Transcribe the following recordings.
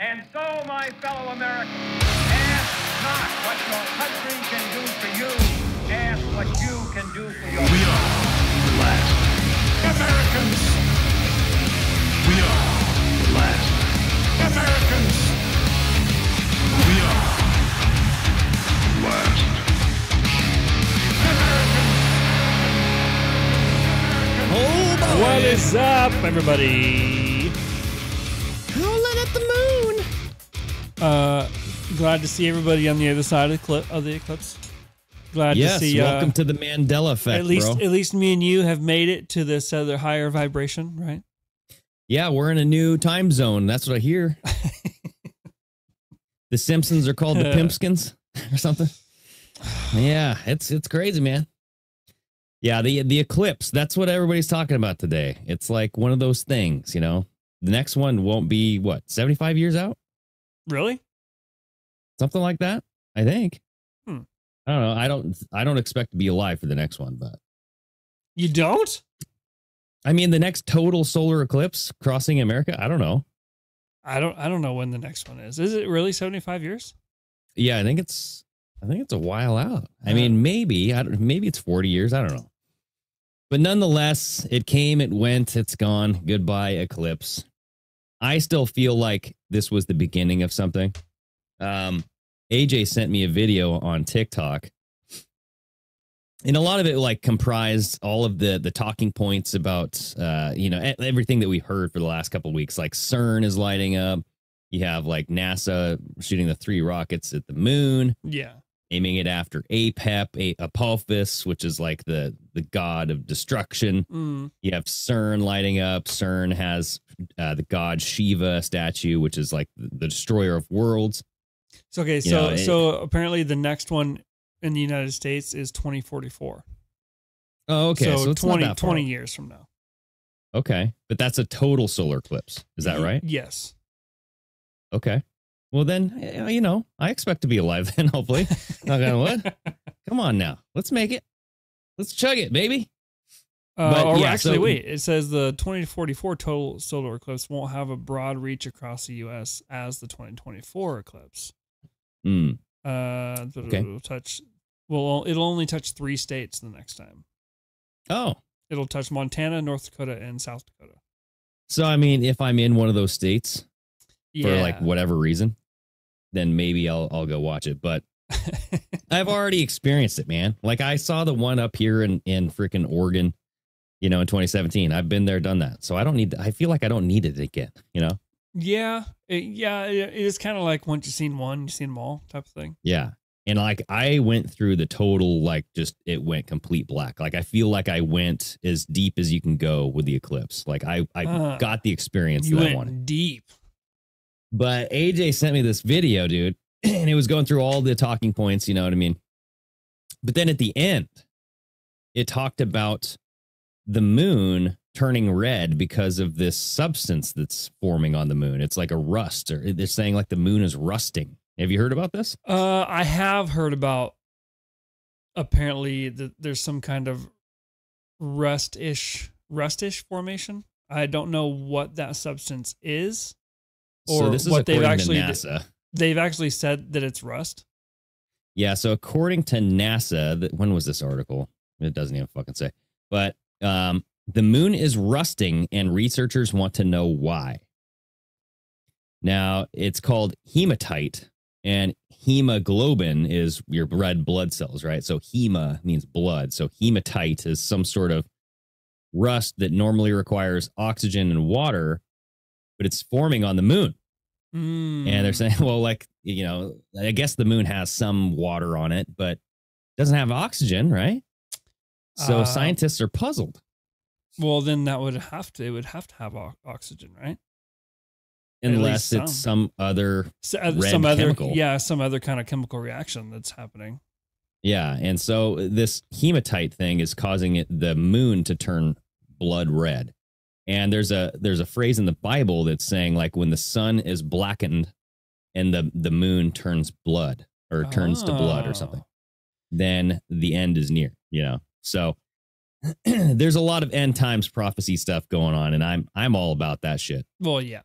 And so, my fellow Americans, ask not what your country can do for you. Ask what you can do for your We are the last Americans. We are the last Americans. We are the last Americans. Oh boy. What is up, everybody? Howling at the moon. Glad to see everybody on the other side of the eclipse. Glad to see. Welcome to the Mandela effect, at least, bro. At least me and you have made it to this other higher vibration, right? Yeah, we're in a new time zone. That's what I hear. The Simpsons are called the Pimpskins or something. Yeah, it's crazy, man. Yeah, the eclipse. That's what everybody's talking about today. It's like one of those things, you know. The next one won't be what, 75 years out? Really? Something like that, I think. Hmm. I don't know. I don't expect to be alive for the next one, but You don't? I mean, the next total solar eclipse crossing America. I don't know. I don't know when the next one is. Is it really 75 years? Yeah, I think it's a while out. I mean, maybe it's 40 years. I don't know. But nonetheless, it came, it went, it's gone. Goodbye, eclipse. I still feel like this was the beginning of something. AJ sent me a video on TikTok, and a lot of it like comprised all of the talking points about everything that we heard for the last couple of weeks. Like CERN is lighting up. You have like NASA shooting the 3 rockets at the moon. Yeah. Aiming it after Apophis, which is like the god of destruction. Mm. You have CERN lighting up. CERN has the god Shiva statue, which is like the destroyer of worlds. So, okay, so apparently the next one in the United States is 2044. Oh, okay. So, it's 20, not that far. 20 years from now. Okay. But that's a total solar eclipse. Is that right? Yes. Okay. Well, then, I expect to be alive then, hopefully. Knock on wood. Come on now. Let's make it. Let's chug it, baby. Wait. It says the 2044 total solar eclipse won't have a broad reach across the U.S. as the 2024 eclipse. Okay. It'll only touch 3 states the next time. Oh. It'll touch Montana, North Dakota, and South Dakota. So, I mean, if I'm in one of those states for Yeah. like whatever reason, then maybe I'll go watch it. But I've already experienced it, man. Like I saw the one up here in freaking Oregon, in 2017. I've been there, done that. So I feel like I don't need it again, Yeah. It is kind of like once you've seen one, you've seen them all type of thing. Yeah. And like I went through the total, like it went complete black. Like I feel like I went as deep as you can go with the eclipse. Like I got the experience You that I went wanted. deep. But AJ sent me this video, dude, and it was going through all the talking points, you know what I mean? But then at the end, it talked about the moon turning red because of this substance that's forming on the moon. It's like a rust, or they're saying like the moon is rusting. Have you heard about this? I have heard about apparently that there's some kind of rustish formation. I don't know what that substance is. Or so this is what according to NASA. They've actually said that it's rust. Yeah, so according to NASA, when was this article? It doesn't even fucking say. But the moon is rusting, and researchers want to know why. Now, it's called hematite, and hemoglobin is your red blood cells, right? So hema means blood. So hematite is some sort of rust that normally requires oxygen and water, but it's forming on the moon. And they're saying, well, like, I guess the moon has some water on it, but doesn't have oxygen, right? So scientists are puzzled. Well, then it would have to have oxygen, right? Unless it's some other chemical. Some other kind of chemical reaction that's happening. Yeah, and so this hematite thing is causing the moon to turn blood red. And there's a phrase in the Bible that's saying like when the sun is blackened and the moon turns blood or turns to blood or something, then the end is near, So there's a lot of end times prophecy stuff going on, and I'm all about that shit. Well, yeah.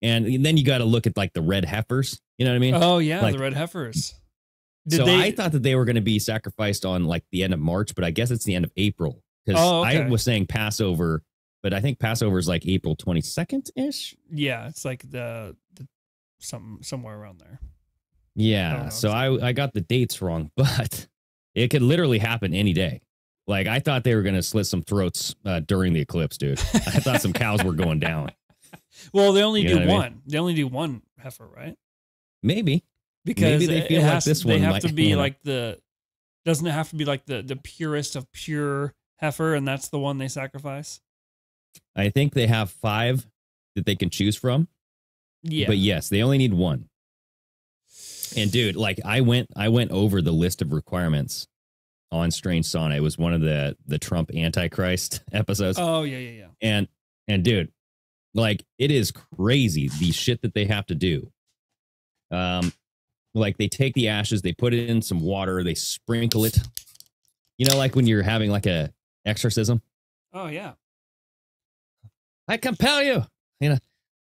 And then you got to look at like the red heifers. You know what I mean? Oh yeah, Like, the red heifers. I thought that they were going to be sacrificed on like the end of March, but I guess it's the end of April because I was saying Passover, but I think Passover is like April 22nd ish. Yeah, it's like the somewhere around there. Yeah, so I got the dates wrong, but it could literally happen any day. Like I thought they were going to slit some throats during the eclipse, dude. I thought some cows were going down. Well, they only do one. I mean? They only do one heifer, right? Maybe. Because maybe they feel like this one they have might, to be like doesn't it have to be like the purest of pure heifer, and that's the one they sacrifice? I think they have 5 that they can choose from. Yeah. But yes, they only need one. And dude, like I went over the list of requirements on Strange Sauna. It was one of the Trump Antichrist episodes. Oh yeah. And dude, like it is crazy the shit that they have to do. Like they take the ashes, they put it in some water, they sprinkle it. You know, like when you're having like a exorcism. Oh yeah. I compel you. You know,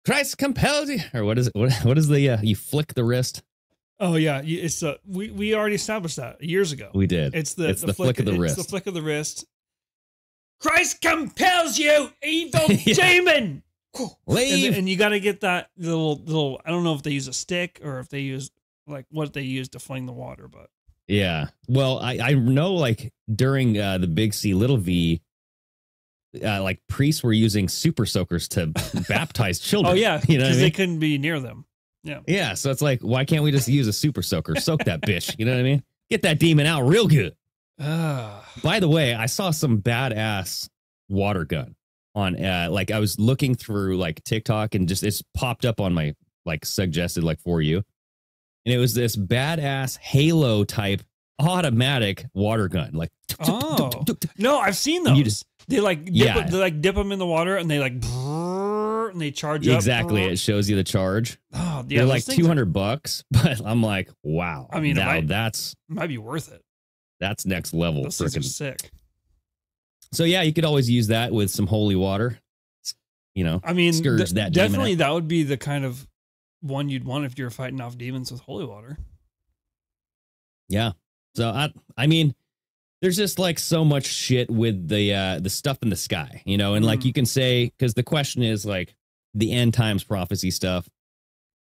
Christ compels you. Or what is it? What is the you flick the wrist? Oh yeah, it's we already established that years ago. We did. It's the flick of the wrist. It's the flick of the wrist. Christ compels you, evil demon. Leave. And you got to get that little. I don't know if they use a stick or if they use like what they use to fling the water, but yeah. Well, I know like during the Big C Little V, like priests were using super soakers to baptize children. Oh yeah, you know, because they couldn't be near them. Yeah. Yeah. So it's like, why can't we just use a super soaker? Soak that bitch. You know what I mean? Get that demon out real good. By the way, I saw some badass water gun on like I was looking through like TikTok and just it's popped up on my like suggested like for you. And it was this badass Halo type automatic water gun. Like no, I've seen those. They like dip them in the water and they like and they charge up. Exactly. It shows you the charge. Oh, yeah. They're like $200, but I'm like, wow. I mean, now it might be worth it. That's next level. Those things are sick. So yeah, you could always use that with some holy water. You know, I mean, scourge that definitely that would be the kind of one you'd want if you're fighting off demons with holy water. Yeah. So I mean, there's just like so much shit with the stuff in the sky, you know, and like you can say, because the question is like the end times prophecy stuff.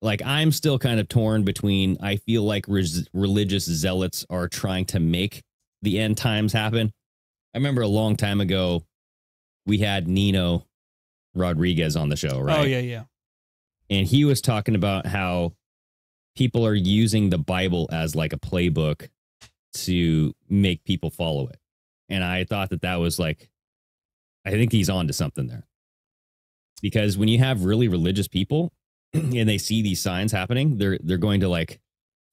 Like I'm still kind of torn between, I feel like religious zealots are trying to make the end times happen. I remember a long time ago, we had Nino Rodriguez on the show, right? Oh, yeah. And he was talking about how people are using the Bible as like a playbook to make people follow it. And I thought that was like, I think he's on to something there. Because when you have really religious people and they see these signs happening, they're going to like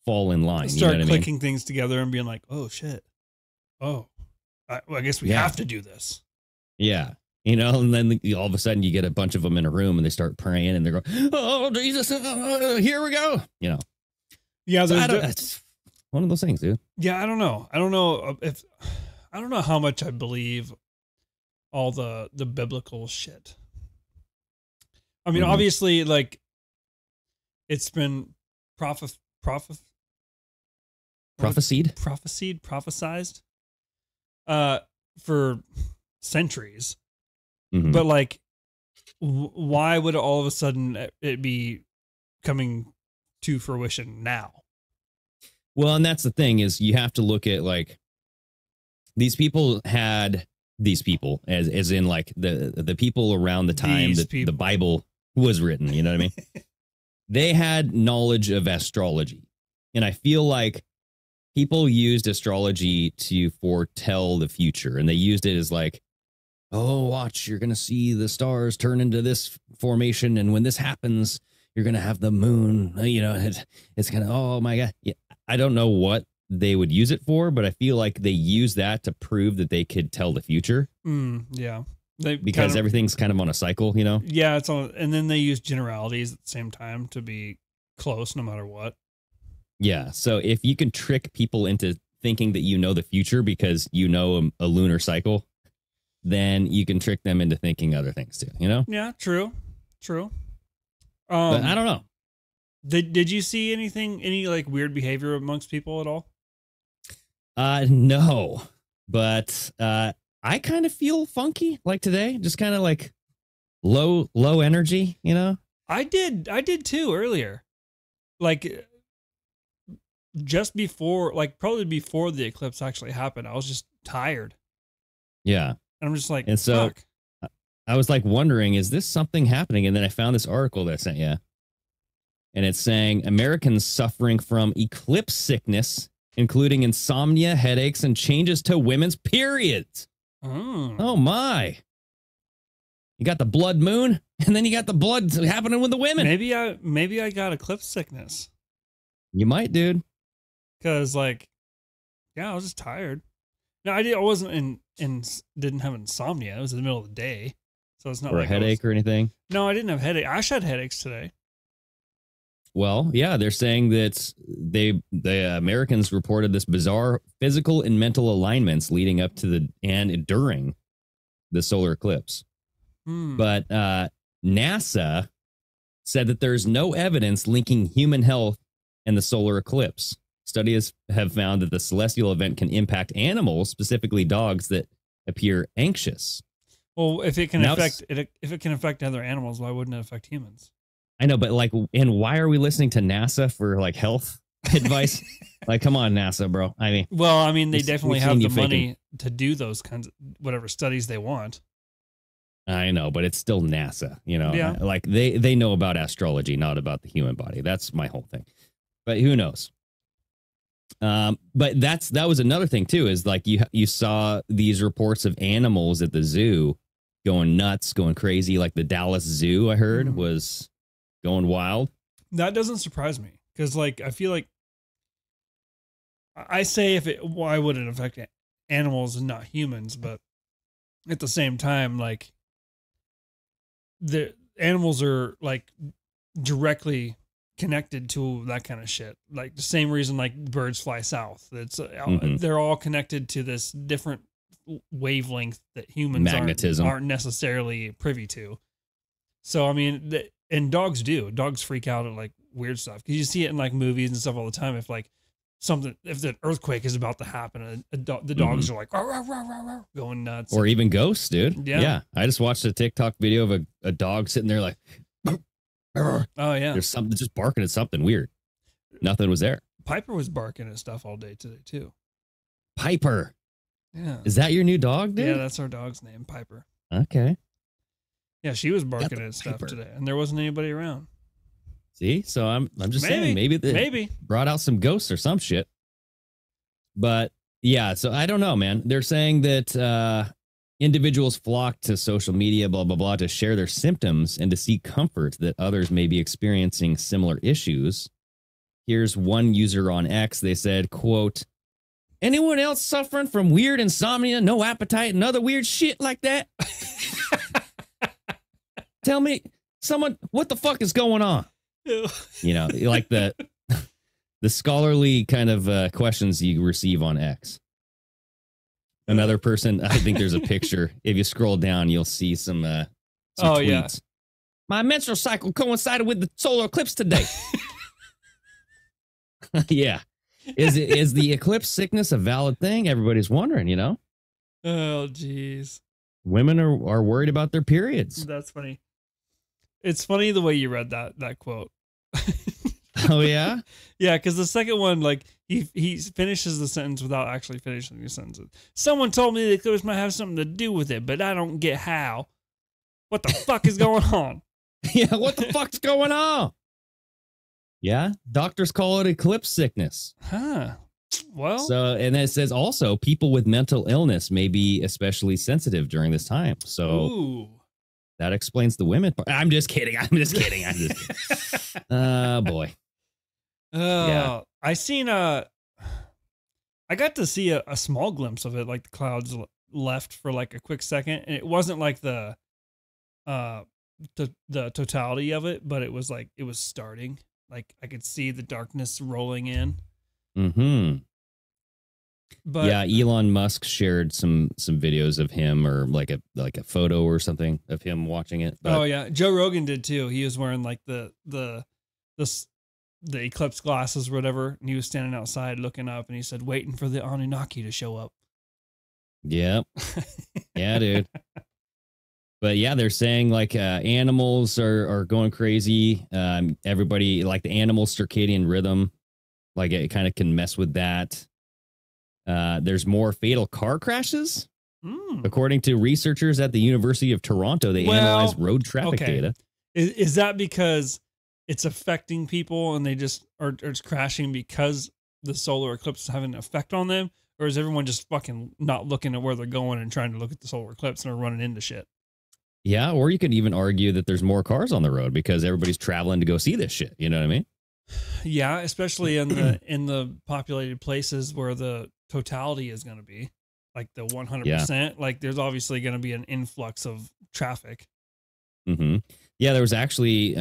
fall in line. Start you know clicking things together and being like, oh shit. Oh, I guess we have to do this. Yeah. You know, and then all of a sudden you get a bunch of them in a room and they start praying and they're going, oh, Jesus, here we go. You know. Yeah. So it's one of those things, dude. Yeah. I don't know. I don't know how much I believe all the biblical shit. I mean, obviously, like it's been prophesied for centuries. But like, why would all of a sudden it be coming to fruition now? Well, and that's the thing is you have to look at like these people as in like the people around the time that the Bible was written. You know what I mean? They had knowledge of astrology. And I feel like people used astrology to foretell the future. And they used it as like, oh, watch, you're going to see the stars turn into this formation. And when this happens, you're going to have the moon, you know, it's going to, oh my God. Yeah, I don't know what they would use it for, but I feel like they use that to prove that they could tell the future. Yeah. Because everything's kind of on a cycle, you know? Yeah. And then they use generalities at the same time to be close no matter what. Yeah. So if you can trick people into thinking that you know the future because you know a lunar cycle, then you can trick them into thinking other things too, you know? Yeah, true. But I don't know. Did you see any like weird behavior amongst people at all? No, but I kind of feel funky like today, just kind of like low energy, you know? I did too earlier. Like just before, like probably before the eclipse actually happened, I was just tired. Yeah. And I'm just like, and so fuck. I was like wondering, is this something happening? And then I found this article that I sent you. And it's saying Americans suffering from eclipse sickness, including insomnia, headaches, and changes to women's periods. Oh my. You got the blood moon, and then you got the blood happening with the women. Maybe I got eclipse sickness. You might, dude. Because like, yeah, I was just tired. No, I wasn't didn't have insomnia. It was in the middle of the day. So it's not or like a headache or anything. No, I didn't have headache. I had headaches today. Well, yeah, they're saying that the Americans reported this bizarre physical and mental alignments leading up to and during the solar eclipse. But NASA said that there's no evidence linking human health and the solar eclipse. Studies have found that the celestial event can impact animals, specifically dogs, that appear anxious. Well, if it can affect other animals, why wouldn't it affect humans? I know, but like, and why are we listening to NASA for like health advice? Like, come on, NASA, bro. I mean, they definitely have the money to do those kinds of whatever studies they want. I know, but it's still NASA, you know. Yeah. Like they know about astrology, not about the human body. That's my whole thing. But who knows? But that was another thing too, is like you saw these reports of animals at the zoo going nuts, going crazy. Like the Dallas Zoo, I heard, was going wild. That doesn't surprise me because, like, I feel like I say why would it affect animals and not humans? But at the same time, like, the animals are like directly connected to that kind of shit. Like the same reason like birds fly south. It's they're all connected to this different wavelength that humans aren't necessarily privy to. So I mean, and dogs do. Dogs freak out at like weird stuff because you see it in like movies and stuff all the time. If like if the earthquake is about to happen, the dogs are like rah, rah, rah, rah, rah, going nuts. Or even ghosts, dude. Yeah. I just watched a TikTok video of a dog sitting there like, oh yeah, there's something just barking at something weird. Nothing was there. Piper was barking at stuff all day today too. Piper. Yeah. Is that your new dog, dude? Yeah, that's our dog's name, Piper. Okay. Yeah, she was barking at stuff today, and there wasn't anybody around. See, so I'm just saying maybe they brought out some ghosts or some shit. But yeah, so I don't know, man. They're saying that individuals flock to social media, blah blah blah, to share their symptoms and to seek comfort that others may be experiencing similar issues. Here's one user on X. They said, "Quote: Anyone else suffering from weird insomnia, no appetite, and other weird shit like that? Tell me, someone, what the fuck is going on?" You know, like the scholarly kind of questions you receive on X. Another person, I think there's a picture. If you scroll down, you'll see some tweets. Yeah. My menstrual cycle coincided with the solar eclipse today. Yeah. Is the eclipse sickness a valid thing? Everybody's wondering, you know? Oh, geez. Women are worried about their periods. That's funny. It's funny the way you read that quote. Oh, yeah? Yeah, because the second one, like, he finishes the sentence without actually finishing the sentence. Someone told me the eclipse might have something to do with it, but I don't get how. What the fuck is going on? Yeah, what the fuck's going on? Yeah, doctors call it eclipse sickness. Huh. Well. So, and it says also people with mental illness may be especially sensitive during this time. So ooh. That explains the women part. I'm just kidding. Oh, boy. Yeah. I got to see a small glimpse of it, like the clouds left for like a quick second, and it wasn't like the totality of it, but it was like it was starting. Like I could see the darkness rolling in. Mm-hmm. But yeah, Elon Musk shared some videos of him, or like a photo or something of him watching it. But, oh yeah, Joe Rogan did too. He was wearing like the Eclipse glasses or whatever, and he was standing outside looking up, and he said, waiting for the Anunnaki to show up. Yep. Yeah, dude. But yeah, they're saying like animals are going crazy. Everybody, like the animal circadian rhythm, like it kind of can mess with that. There's more fatal car crashes. According to researchers at the University of Toronto, they analyzed road traffic data. Is that because it's affecting people and they just are just crashing because the solar eclipse is having an effect on them? Or is everyone just fucking not looking at where they're going and trying to look at the solar eclipse and are running into shit? Yeah, or you could even argue that there's more cars on the road because everybody's traveling to go see this shit. You know what I mean? Yeah, especially in the populated places where the totality is going to be, like the 100%. Yeah. Like there's obviously going to be an influx of traffic. Mm-hmm. Yeah, there was actually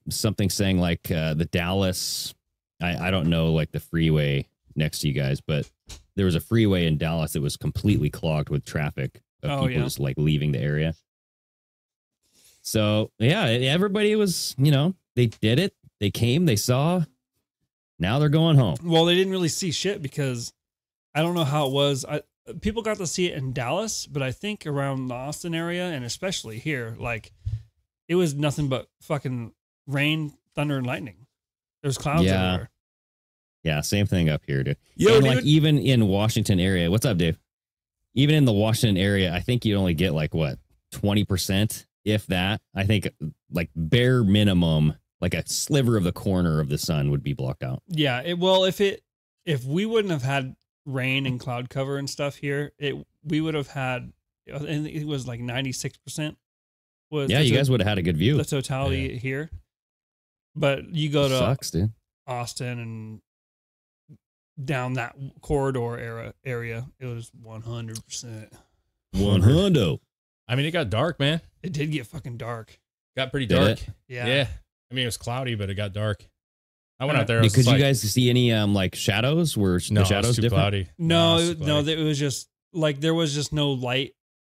something saying like the Dallas, I don't know, like the freeway next to you guys, but there was a freeway in Dallas that was completely clogged with traffic of people just like leaving the area. So yeah, everybody was, they did it. They came, they saw. Now they're going home. Well, they didn't really see shit because I don't know how it was. People got to see it in Dallas, but I think around the Austin area and especially here, like it was nothing but fucking rain, thunder, and lightning. There's clouds everywhere. Yeah, same thing up here, dude. Yo, and dude. like even in Washington area, what's up, Dave? Even in the Washington area, I think you only get like what, 20%, if that. I think like bare minimum, like a sliver of the corner of the sun would be blocked out. Yeah, if we wouldn't have had rain and cloud cover and stuff here, we would have had, and it was like 96%. You guys would have had a good view. The totality here, but you go to sucks, dude. Austin and down that corridor area, it was 100%. 100. I mean, it got dark, man. It did get fucking dark. Got pretty dark. Yeah. I mean, it was cloudy, but it got dark. I went out there. Could you guys see any like shadows? Were the shadows too different? Cloudy. No, it was just like there was just no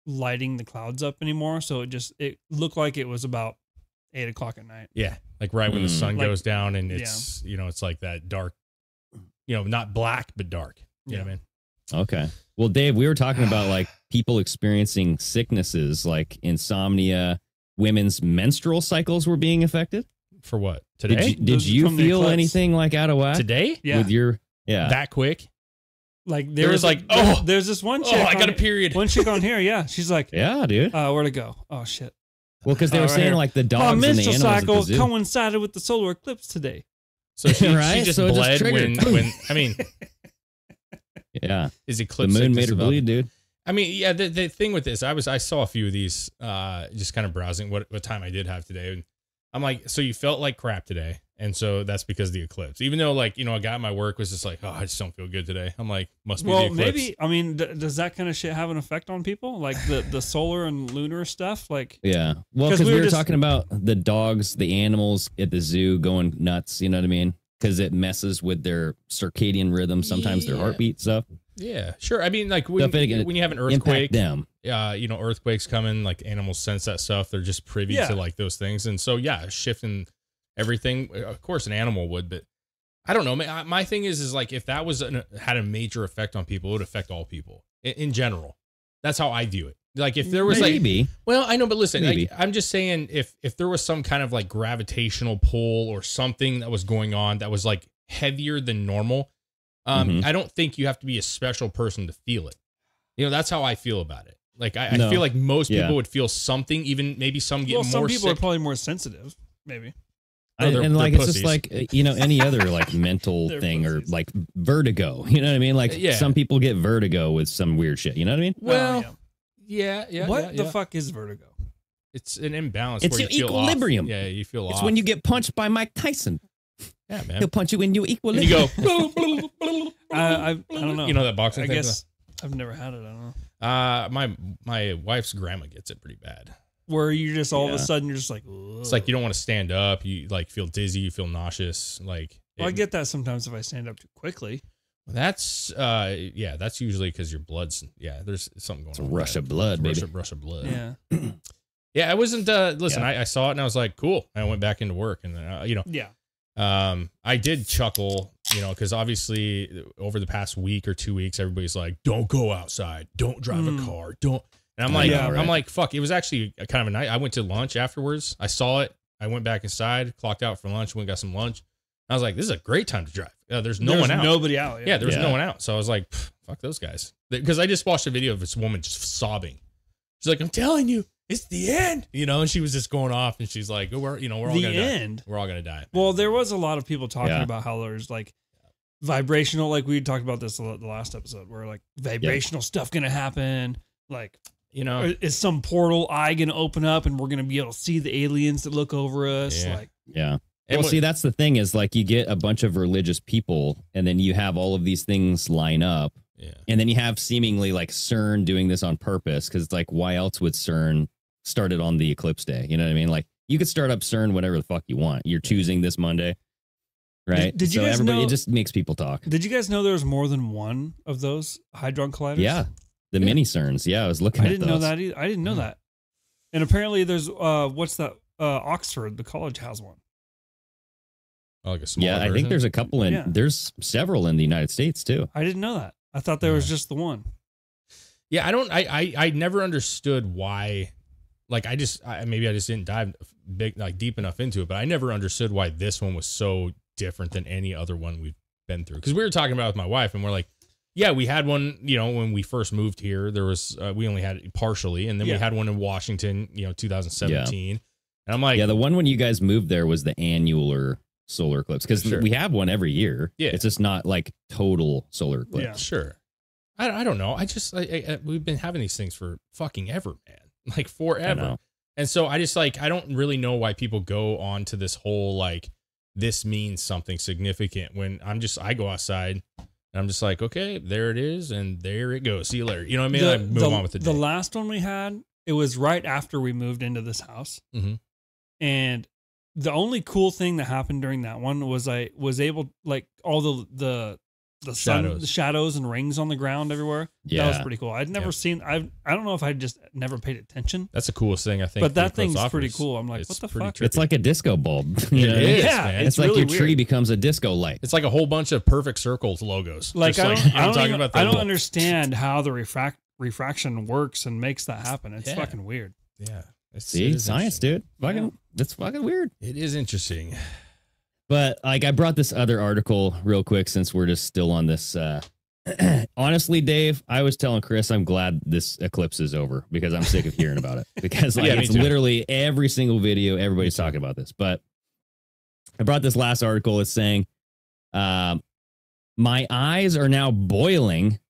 lighting the clouds up anymore. So it looked like it was about 8 o'clock at night. Yeah, like right when the sun goes down, and it's it's like that dark, not black but dark. You know what I mean? Okay. Well, Dave, we were talking about like people experiencing sicknesses like insomnia. Women's menstrual cycles were being affected. For what? Today? Did you feel anything like out of whack today? Yeah. With your that quick? Like there was like there's this one chick. I got a period. One chick on here. Yeah, she's like, yeah, dude. Where'd it go? Oh shit. Well, because they were saying like the dogs and the menstrual animals cycle at the zoo. coincided with the solar eclipse today. So she, Right? she just So it just bled triggered. when I mean, yeah, is the eclipse moon sickness made her about- bleed, dude. I mean, yeah, the thing with this, I saw a few of these, just kind of browsing what time I did have today. And I'm like, so you felt like crap today. And so that's because of the eclipse, even though like, a guy at my work was just like, oh, I just don't feel good today. I'm like, must be the eclipse. Maybe, I mean, does that kind of shit have an effect on people? Like the solar and lunar stuff? Like, Yeah. Well, because we were talking about the dogs, the animals at the zoo going nuts. You know what I mean? Because it messes with their circadian rhythm, sometimes their heartbeat stuff. Yeah, sure. I mean, like when you have an Impact earthquake, them. Earthquakes coming, like animals sense that stuff. They're just privy to like those things. And so, yeah, shifting everything. Of course, an animal would, but I don't know. My thing is like if that was had a major effect on people, it would affect all people in general. That's how I view it. Like if there was well, I know, but listen, like, I'm just saying if there was some kind of like gravitational pull or something that was going on that was like heavier than normal. I don't think you have to be a special person to feel it. That's how I feel about it. Like I feel like most people would feel something, even maybe some get more some people sick. are probably more sensitive, maybe. And like it's just like any other like mental thing or like vertigo. You know what I mean? Like some people get vertigo with some weird shit. You know what I mean? Well, yeah. What the fuck is vertigo? It's an imbalance. It's where you equilibrium. Feel off. Yeah, you feel off. It's when you get punched by Mike Tyson. Yeah, man. He'll punch you in your And equilibrium. you go. I don't know. You know that boxing I thing? guess I've never had it. I don't know. My wife's grandma gets it pretty bad. Where you just all of a sudden you're just like, ugh. It's like you don't want to stand up. You like feel dizzy. You feel nauseous. Like Well, I get that sometimes if I stand up too quickly. That's that's usually because your blood's there's something going It's a on. rush of blood, baby. Rush of blood. Yeah. Yeah, I wasn't. Listen, Yeah. I saw it and I was like, cool. And I went back into work, and Yeah. I did chuckle, because obviously over the past week or 2 weeks, everybody's like, don't go outside, don't drive a car, don't. And I'm like, I'm like, fuck. It was actually kind of a night. I went to lunch afterwards. I saw it. I went back inside, clocked out for lunch, went and got some lunch. I was like, this is a great time to drive. There's no one out. Nobody out. Yeah, there was no one out. So I was like, fuck those guys. Because I just watched a video of this woman just sobbing. She's like, I'm telling you, it's the end. And she was just going off, and she's like, we're all gonna die. We're all gonna die. Well, there was a lot of people talking about how there's like vibrational, like we talked about this the last episode, where like vibrational stuff gonna happen. Like, is some portal eye gonna open up and we're gonna be able to see the aliens that look over us? Yeah. Like, Yeah. Well, see, that's the thing is like you get a bunch of religious people and then you have all of these things line up. Yeah. And then you have seemingly like CERN doing this on purpose because it's like, why else would CERN start it on the eclipse day? You know what I mean? Like you could start up CERN whenever the fuck you want. You're choosing this Monday, right? Did you guys know, it just makes people talk. Did you guys know there was more than one of those hadron colliders? Yeah. The mini CERNs. Yeah, I was looking at those. I didn't know that either. I didn't know that. And apparently there's, what's that? Oxford, the college has one. Oh, like a smaller I version? think there's a couple there's several in the United States too. I didn't know that. I thought there was just the one. Yeah, I never understood why. Like maybe I just didn't dive deep enough into it, but I never understood why this one was so different than any other one we've been through. Because we were talking about it with my wife, and we're like, yeah, we had one, when we first moved here, there was, we only had it partially. And then we had one in Washington, 2017. And I'm like, the one when you guys moved there was the annular solar eclipse. Because we have one every year. Yeah. It's just not like total solar eclipse. Yeah, sure. I don't know. We've been having these things for fucking ever, man. Like forever. And so I don't really know why people go on to this whole, like, this means something significant when I go outside. And I'm just like, okay, there it is, and there it goes. See you later. You know what I mean? I move on with the day. The last one we had, it was right after we moved into this house. Mm-hmm. And the only cool thing that happened during that one was I was able, like, all the sun, the shadows and rings on the ground everywhere. Yeah. That was pretty cool. I'd never seen, I don't know if I just never paid attention. That's the coolest thing, I think. But that thing's pretty cool. I'm like, what the fuck? Trippy. It's like a disco bulb. It is, yeah, man. It's like really your tree weird. becomes a disco light. It's like a whole bunch of perfect circles logos. Like, Just I don't understand how the refraction works and makes that happen. It's fucking weird. Yeah. See, science, dude. That's fucking weird. It is interesting. But like, I brought this other article real quick since we're just still on this. Honestly, Dave, I was telling Chris, I'm glad this eclipse is over because I'm sick of hearing about it. Because like, it's literally every single video, everybody's talking about this. But I brought this last article. It's saying, my eyes are now boiling.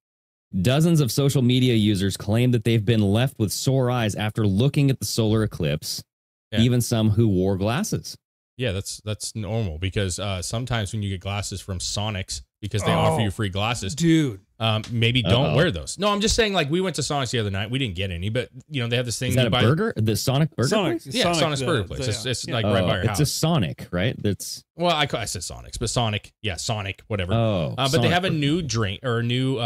Dozens of social media users claim that they've been left with sore eyes after looking at the solar eclipse. Yeah. Even some who wore glasses. Yeah, that's normal because sometimes when you get glasses from Sonics, because they offer you free glasses, dude. Maybe don't wear those. No, I'm just saying, like, we went to Sonics the other night. We didn't get any, but they have this thing. Is that a burger? The Sonic burger place? Yeah, Sonic's burger place. It's like right by your house. It's a Sonic, right? That's I said Sonics, but Sonic, Sonic, whatever. But they have a new drink or a new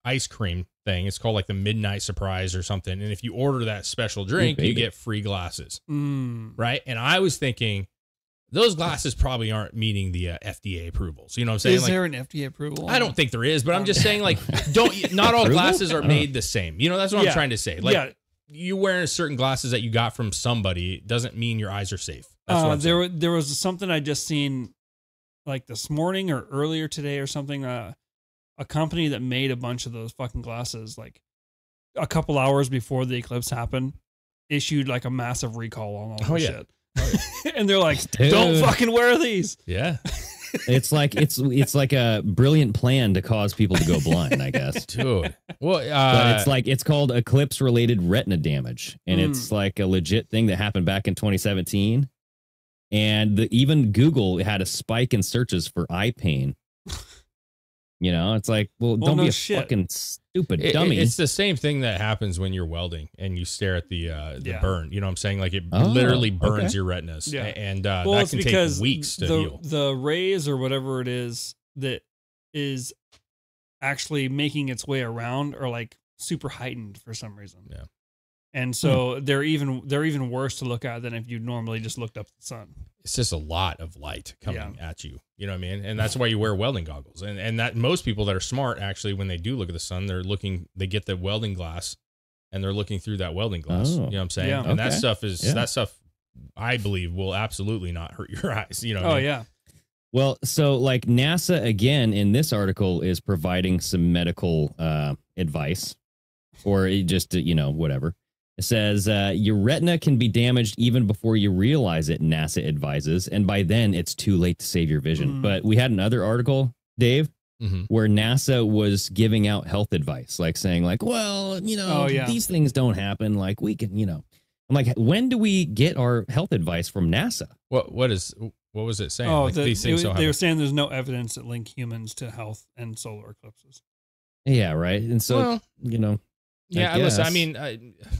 ice cream thing. It's called like the Midnight Surprise or something. And if you order that special drink, you get free glasses, right? And I was thinking, those glasses probably aren't meeting the FDA approvals. You know what I'm saying? Is there an FDA approval? I don't think there is, but I'm just saying, like, not all glasses are made the same. You know, that's what I'm trying to say. Like, you wearing certain glasses that you got from somebody doesn't mean your eyes are safe. That's what I'm saying. There was something I just seen, like this morning or earlier today or something. A company that made a bunch of those fucking glasses, like a couple hours before the eclipse happened, issued like a massive recall on all this shit. And they're like, don't fucking wear these. Yeah. It's like a brilliant plan to cause people to go blind, I guess. Dude. Well, but it's called eclipse related retina damage. And it's like a legit thing that happened back in 2017. And even Google had a spike in searches for eye pain. You know, it's like, don't be a fucking stupid dummy. It's the same thing that happens when you're welding and you stare at the burn. You know what I'm saying? Like, it literally burns your retinas. Yeah. And that can take weeks to heal. The rays or whatever it is that is actually making its way around are like super heightened for some reason. Yeah. And so they're even worse to look at than if you normally just looked up at the sun. It's just a lot of light coming at you. You know what I mean? And that's why you wear welding goggles. And that most people that are smart, actually, when they do look at the sun, they get the welding glass and they're looking through that welding glass. You know what I'm saying? Yeah. And that stuff I believe will absolutely not hurt your eyes. You know what I mean? Yeah. Well, so like NASA again in this article is providing some medical advice, or it just whatever. It says your retina can be damaged even before you realize it, NASA advises, and by then it's too late to save your vision. But we had another article, Dave, where NASA was giving out health advice, like saying like, well, these things don't happen. Like we can, I'm like, when do we get our health advice from NASA? What was it saying? Oh, like, these things they were saying there's no evidence that link humans to health and solar eclipses. Yeah, right. And so, yeah, listen, I mean,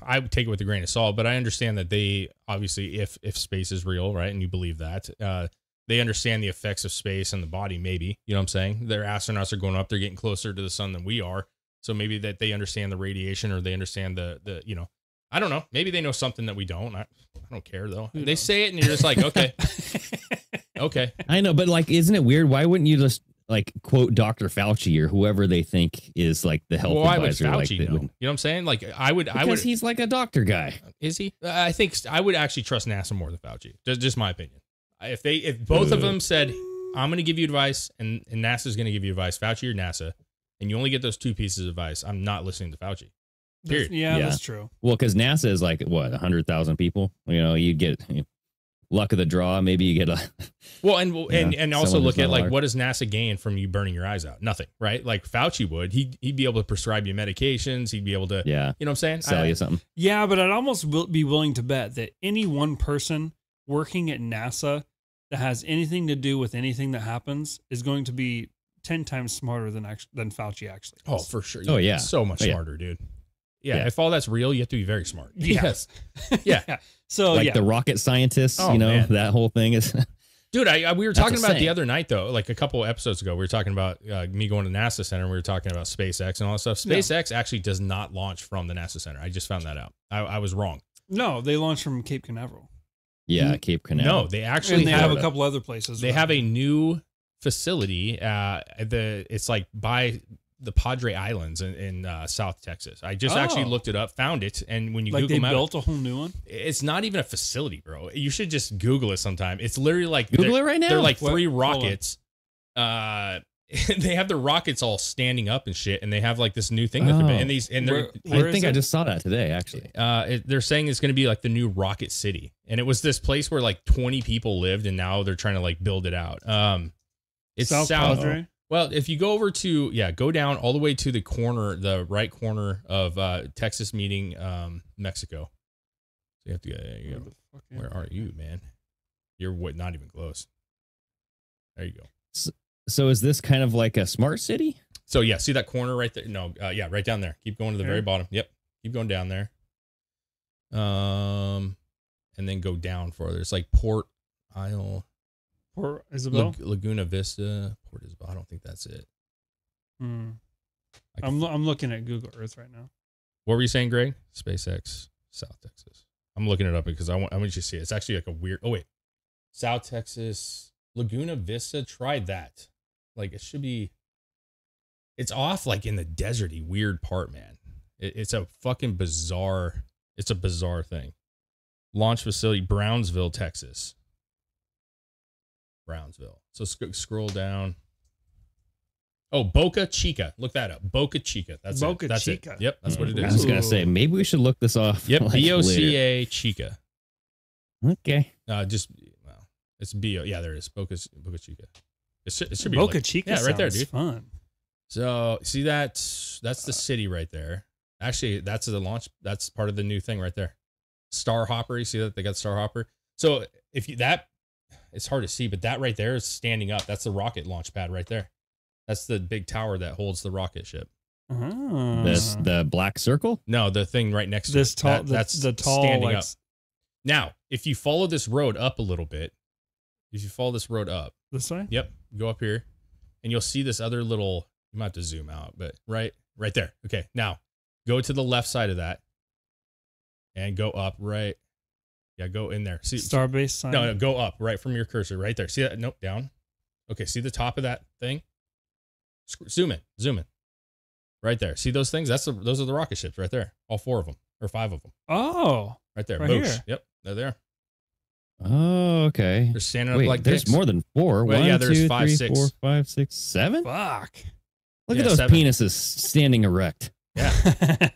I would take it with a grain of salt, but I understand that they obviously, if space is real, right, and you believe that, they understand the effects of space and the body, maybe. You know what I'm saying? Their astronauts are going up, they're getting closer to the sun than we are. So maybe that they understand the radiation, or they understand the I don't know. Maybe they know something that we don't. I don't care, though. They say it, and you're just like, okay. Okay. I know, but like, isn't it weird? Why wouldn't you just like quote Dr. Fauci or whoever they think is like the health advisor? Why would Fauci Fauci know? You know what I'm saying? Like I would, because he's like a doctor guy. Is he? I think I would actually trust NASA more than Fauci. Just my opinion. If both of them said, I'm going to give you advice, and NASA's going to give you advice, Fauci or NASA, and you only get those two pieces of advice, I'm not listening to Fauci. Period. Yeah, that's true. Well, because NASA is like what 100,000 people. You get luck of the draw. Maybe you get a and also look at like what does NASA gain from you burning your eyes out? Nothing, right? Like Fauci would. He'd be able to prescribe you medications. He'd be able to, you know what I'm saying? Sell you something. Yeah, but I'd almost be willing to bet that any one person working at NASA that has anything to do with anything that happens is going to be 10 times smarter than Fauci actually is. Oh, for sure. Oh yeah, so much smarter, dude. Yeah, if all that's real, you have to be very smart. Yes. Yeah. So like the rocket scientists, man. That whole thing is. Dude, we were talking about the other night though, like a couple episodes ago, we were talking about me going to NASA Center. And we were talking about SpaceX and all that stuff. SpaceX actually does not launch from the NASA Center. I just found that out. I was wrong. No, they launch from Cape Canaveral. Yeah, Cape Canaveral. No, they actually have a couple other places. They have a new facility. It's like by the Padre Islands in South Texas. I just actually looked it up, found it, and when you like Google they built a whole new one. It's not even a facility, bro. You should just Google it sometime. It's literally like Google it right now. They're like three rockets. They have the rockets all standing up and shit, and they have like this new thing that they're and these. And I think I just saw that today, actually. They're saying it's going to be like the new Rocket City, and it was this place where like 20 people lived, and now they're trying to like build it out. It's South Padre. Well, if you go over to, go down all the way to the right corner of Texas meeting Mexico. So you have to go. Where are you, man? You're not even close. There you go. So is this kind of like a smart city? So yeah, see that corner right there? No, right down there. Keep going to the very bottom. Yep, keep going down there. And then go down further. It's like Port Isle. Port Isabel? Laguna Vista, Port Isabel. I don't think that's it. I'm looking at Google Earth right now. What were you saying, Greg? SpaceX, South Texas. I'm looking it up because I want you to see it. It's actually like a weird. Oh wait, South Texas, Laguna Vista. Try that. Like it should be. It's off like in the deserty weird part, man. It's a fucking bizarre. It's a bizarre thing. Launch facility, Brownsville, Texas. Brownsville. So scroll down. Oh, Boca Chica. Look that up. Boca Chica. That's Boca it. That's Chica. It. Yep, that's what it is. I was gonna say maybe we should look this off. Yep, like BOCA Chica. Okay. It's BO. Yeah, there it is. Boca Chica. It should be Boca Chica. Yeah, right there, dude. Fun. So see that's the city right there. Actually, that's the launch. That's part of the new thing right there. Star Hopper. You see that they got Star Hopper. So it's hard to see, but that right there is standing up. That's the rocket launch pad right there. That's the big tower that holds the rocket ship. Oh. The black circle? No, the thing right next to this it. tall. That's the tall standing like, up. Now, if you follow this road up a little bit, this way. Yep, go up here, and you'll see this other little You might have to zoom out, but right there. Okay, now go to the left side of that and go up. Right, yeah, go in there. See Starbase sign. No, go up right from your cursor. Right there. See that? Nope, down. Okay, see the top of that thing? Zoom in. Right there. See those things? Those are the rocket ships right there. All 4 of them or 5 of them. Oh, right there. Right here. Yep, they're there. Oh, okay. They're standing up Wait, like there's dicks. more than 4. Well, 1, yeah, there's 2, 5, 3, 6. 4, 5, 6, 7. fuck. Look Yeah, at those 7. penises standing erect. Yeah.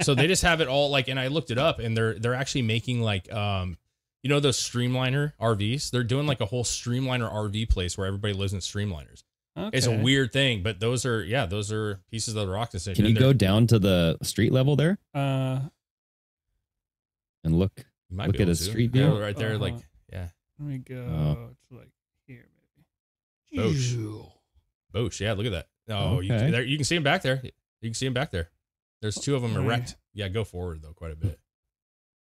So they just have it all like, and I looked it up, and they're actually making like you know those Streamliner RVs? They're doing like a whole Streamliner RV place where everybody lives in Streamliners. Okay. It's a weird thing, but those are pieces of the rocket system. Can you go down to the street level there Uh, and look You might look be at able a to. street Yeah, view? right there, like let me go Oh. to like here, maybe. Boosh. Boosh, yeah, look at that. Oh, Okay. you can see him back there. You can see him back there. There's 2 of them Right. erect. Yeah, go forward though, quite a bit.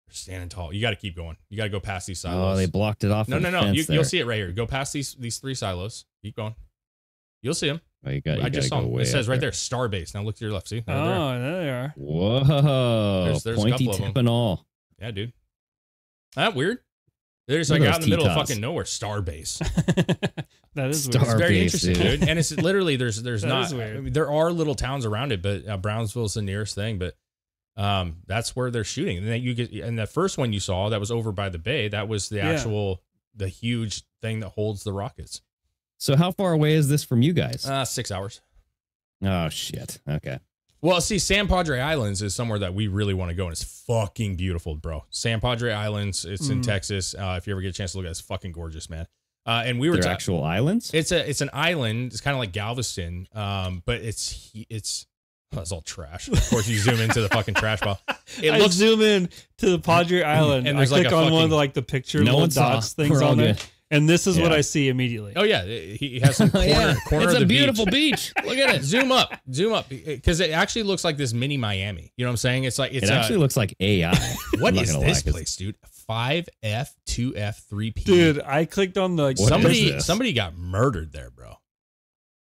They're standing tall. You got to keep going. You got to go past these silos. Oh, they blocked it off. No. with the fence You'll there. see it right here. Go past these 3 silos. Keep going. You'll see them. Oh, you I just saw go them. way It says up right there, Starbase. Now look to your left. See? They're there. Oh, there they are. Whoa! There's a Pointy couple of them. tip and all. Yeah, dude. That weird. They're just Look like at out in the those middle of T-tops. fucking nowhere. Starbase. That is Star- weird. It's very Starbase, interesting, dude. dude. And it's literally there's That not. is weird. I mean, there are little towns around it, but Brownsville's the nearest thing. But that's where they're shooting. And then you get, and the first one you saw that was over by the bay. That was the actual the huge thing that holds the rockets. So how far away is this from you guys? 6 hours. Oh shit. Okay. Well, see, San Padre Islands is somewhere that we really want to go, and it's fucking beautiful, bro. San Padre Islands, it's in Texas. If you ever get a chance to look at it, it's fucking gorgeous, man. And we were They're actual islands? It's an island. It's kind of like Galveston, but it's all trash. Of course, you zoom into the fucking trash pile. I zoom in to the Padre Island, and I there's like click a on one of fucking- the, like the picture No little one saw. dots things We're all on there, good. and this is what Yeah. I see immediately. Oh yeah, he has some corner, Yeah, corner it's of the a beautiful beach. Look at it. Zoom up, because it actually looks like this mini Miami. You know what I'm saying? It's like It actually looks like AI. what I'm not is gonna this lie, 'cause- place, dude? 5F, 2F, 3P. Dude, I clicked on the like, What is this? Somebody got murdered there, bro.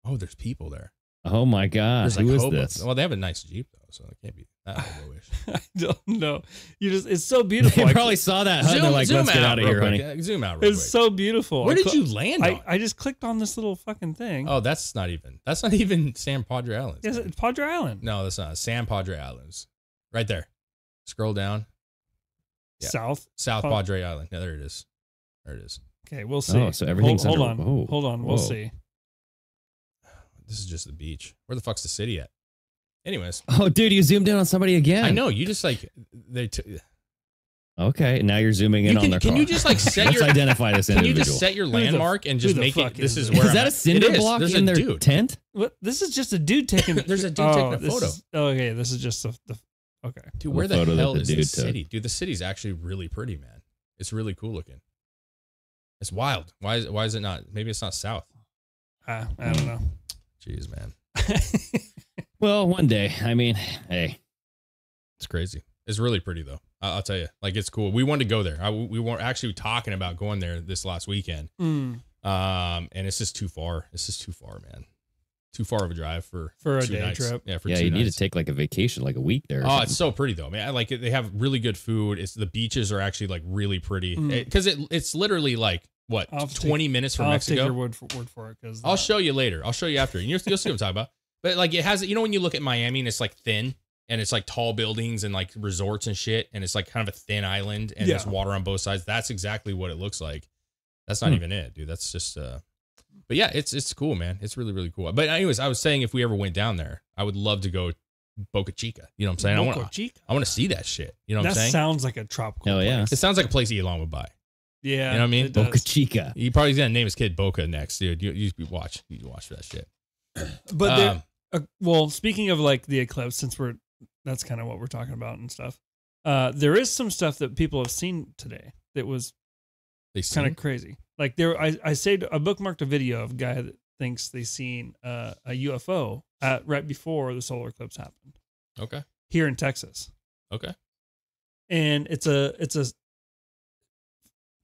Oh, there's people there. Oh my god. There's like Who is hobos. this? Well, they have a nice Jeep though, so it can't be that hobo-ish. I don't know. It's so beautiful. They I- probably saw that hut and they're like, let's get out of real here, quick. honey. Yeah, zoom out real It's quick. so beautiful. Where I did cl- you land on? I just clicked on this little fucking thing. Oh, that's not even San Padre Islands. Yes, man. it's Padre Island. No, that's not. San Padre Islands. Right there. Scroll down. Yeah. South. South Pa- Padre Island. Yeah, there it is. There it is. Okay, we'll see. Oh, so everything's hold under- on. whoa. Hold on. Whoa. We'll see. This is just the beach. Where the fuck's the city at? Anyways, Oh, dude, you zoomed in on somebody again. I know you just like Okay, now you're zooming in on their can car. you just like set Let's your identify this Can you individual. just set your Who the- landmark and who just the make fuck it? This is is this? where Is that I'm a at. cinder It is. block There's in a their dude. tent? What? This is just a dude taking. There's a dude taking a this photo. is- okay, this is just the. Okay. Dude, The where the photo that hell the is dude this took. city? Dude, the city's actually really pretty, man. It's really cool looking. It's wild. Why is it not? Maybe it's not south. I don't know. Jeez, man. Well, one day. I mean, hey. It's crazy. It's really pretty though. I'll tell you. Like it's cool. We wanted to go there. We were actually talking about going there this last weekend. Mm. And it's just too far. It's just too far, man. Too far of a drive for a 2 day nights. trip. Yeah, for Yeah, 2 you need nights. to take like a vacation, like a week there. or Oh, something. it's so pretty though, man. Like they have really good food. It's the beaches are actually like really pretty because it's literally like what I'll have to 20 minutes from I'll have to take Mexico. your word for it because I'll show you later. I'll show you after. You'll see what I'm talking about. But like it has, you know, when you look at Miami and it's like thin and it's like tall buildings and like resorts and shit, and it's like kind of a thin island and there's water on both sides. That's exactly what it looks like. That's not even it, dude. That's just but yeah, it's cool, man. It's really, really cool. But anyways, I was saying if we ever went down there, I would love to go Boca Chica. You know what I'm saying? Boca Chica. I want to see that shit. You know what That I'm saying? sounds like a tropical. Hell yeah. place. It sounds like a place Elon would buy. Yeah. You know what I mean? it does. Boca Chica. He probably gonna name his kid Boca next, dude. You watch for that shit. But there, well, speaking of like the eclipse, since that's kind of what we're talking about and stuff. There is some stuff that people have seen today that was They kind of crazy. Like I bookmarked a video of a guy that thinks they seen a UFO right before the solar eclipse happened Okay. here in Texas, Okay. and it's a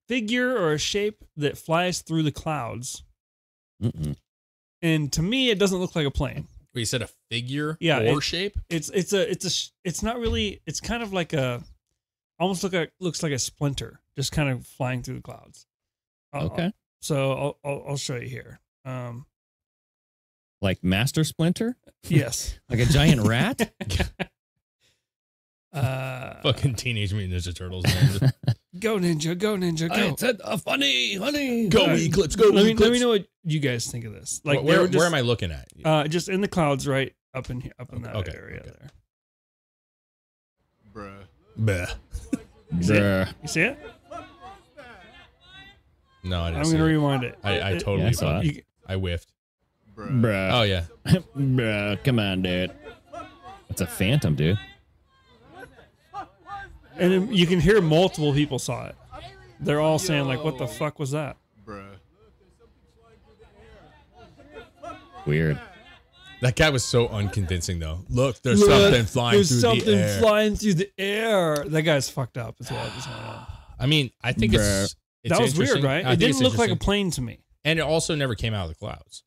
figure or a shape that flies through the clouds. Mm-mm. And to me, it doesn't look like a plane. You said a figure Yeah, or shape? It's not really. It's kind of like almost looks like a splinter, just kind of flying through the clouds. Okay. So I'll show you here. Like Master Splinter? Yes. Like a giant rat? Fucking Teenage Mutant Ninja Turtles. Man. Go ninja, go ninja, go. I said funny. Go Eclipse, go Let Eclipse. me know what you guys think of this. Like where am I looking at? Just in the clouds, right up in here, up in that area there. Bruh. You see it? No, I didn't. I'm gonna rewind it. I totally saw it. I whiffed. Bruh. Oh yeah. Bruh. Come on, dude. It's a phantom, dude. And then you can hear multiple people saw it. They're all saying like, "What the fuck was that?" Weird. That guy was so unconvincing though. Look, there's something flying There's through something the air. flying through the air. That guy's fucked up. Is what I just want to know. I mean, I think it's That was weird, interesting. right? I It think it's didn't look like a interesting. plane to me. And it also never came out of the clouds.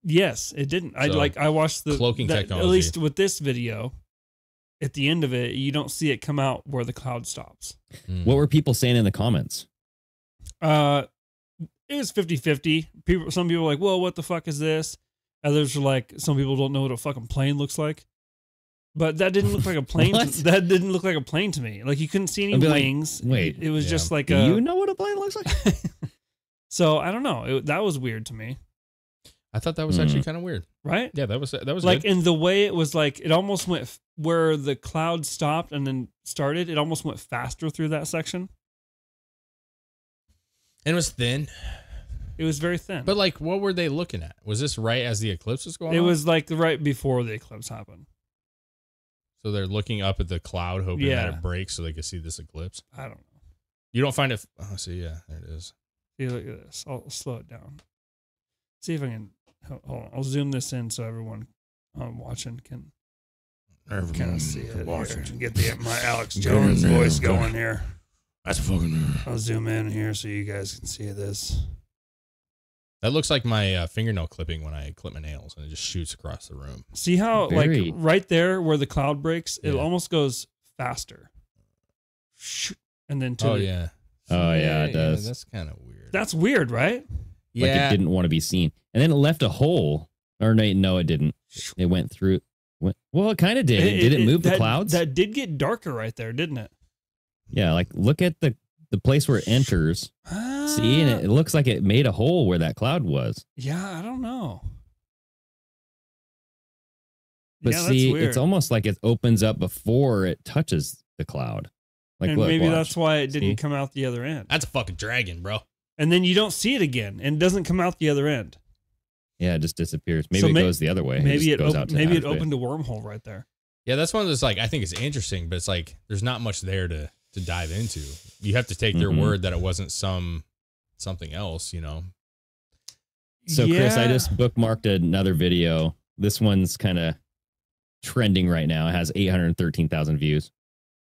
Yes, it didn't. So, I watched the cloaking technology. At least with this video, at the end of it, you don't see it come out where the cloud stops. What were people saying in the comments? It was 50-50. Some people were like, "Whoa, what the fuck is this?" Others were like, "Some people don't know what a fucking plane looks like." But that didn't look like a plane. What? That didn't look like a plane to me. Like you couldn't see any I'd be like, wings. wait, it was just like Do a. you know what a plane looks like? So I don't know. That was weird to me, I thought that was actually kind of weird. right? Yeah, that was Like good. in the way it was like it almost went where the cloud stopped and then started. It almost went faster through that section. And it was thin. It was very thin. But like, what were they looking at? Was this right as the eclipse was going on? it was like right before the eclipse happened. So they're looking up at the cloud, hoping Yeah. that it breaks so they could see this eclipse. I don't know. You don't find it. Oh, see, yeah, there it is. See, look at this. I'll slow it down. See if I can. Hold on. I'll zoom this in so everyone watching can kind of see it. Here. Get my Alex Jones voice going here. That's fucking. I'll zoom in here so you guys can see this. That looks like my fingernail clipping when I clip my nails, and it just shoots across the room. See how Very- like right there where the cloud breaks, it Yeah. almost goes faster. And then to Oh the- yeah. Oh, yeah, it does. That's kind of weird. That's weird, right? Like it didn't want to be seen. And then it left a hole. Or no, it didn't. It went through. Well, it kind of did. Did it move the clouds? That did get darker right there, didn't it? Yeah, like look at the place where it enters. See, and it looks like it made a hole where that cloud was. Yeah, I don't know. But yeah, see, that's weird. it's almost like it opens up before it touches the cloud. Like, and look, maybe watch. that's why it didn't See? come out the other end. That's a fucking dragon, bro. And then you don't see it again, and it doesn't come out the other end. Yeah, it just disappears. Maybe So it goes the other way. Maybe it just goes out to maybe it outer space. opened a wormhole right there. Yeah, that's one of those, like, I think it's interesting, but it's like there's not much there to dive into. You have to take their Mhm. word that it wasn't something else, you know. So, Chris, I Yeah. just bookmarked another video. This one's kind of trending right now. It has 813,000 views.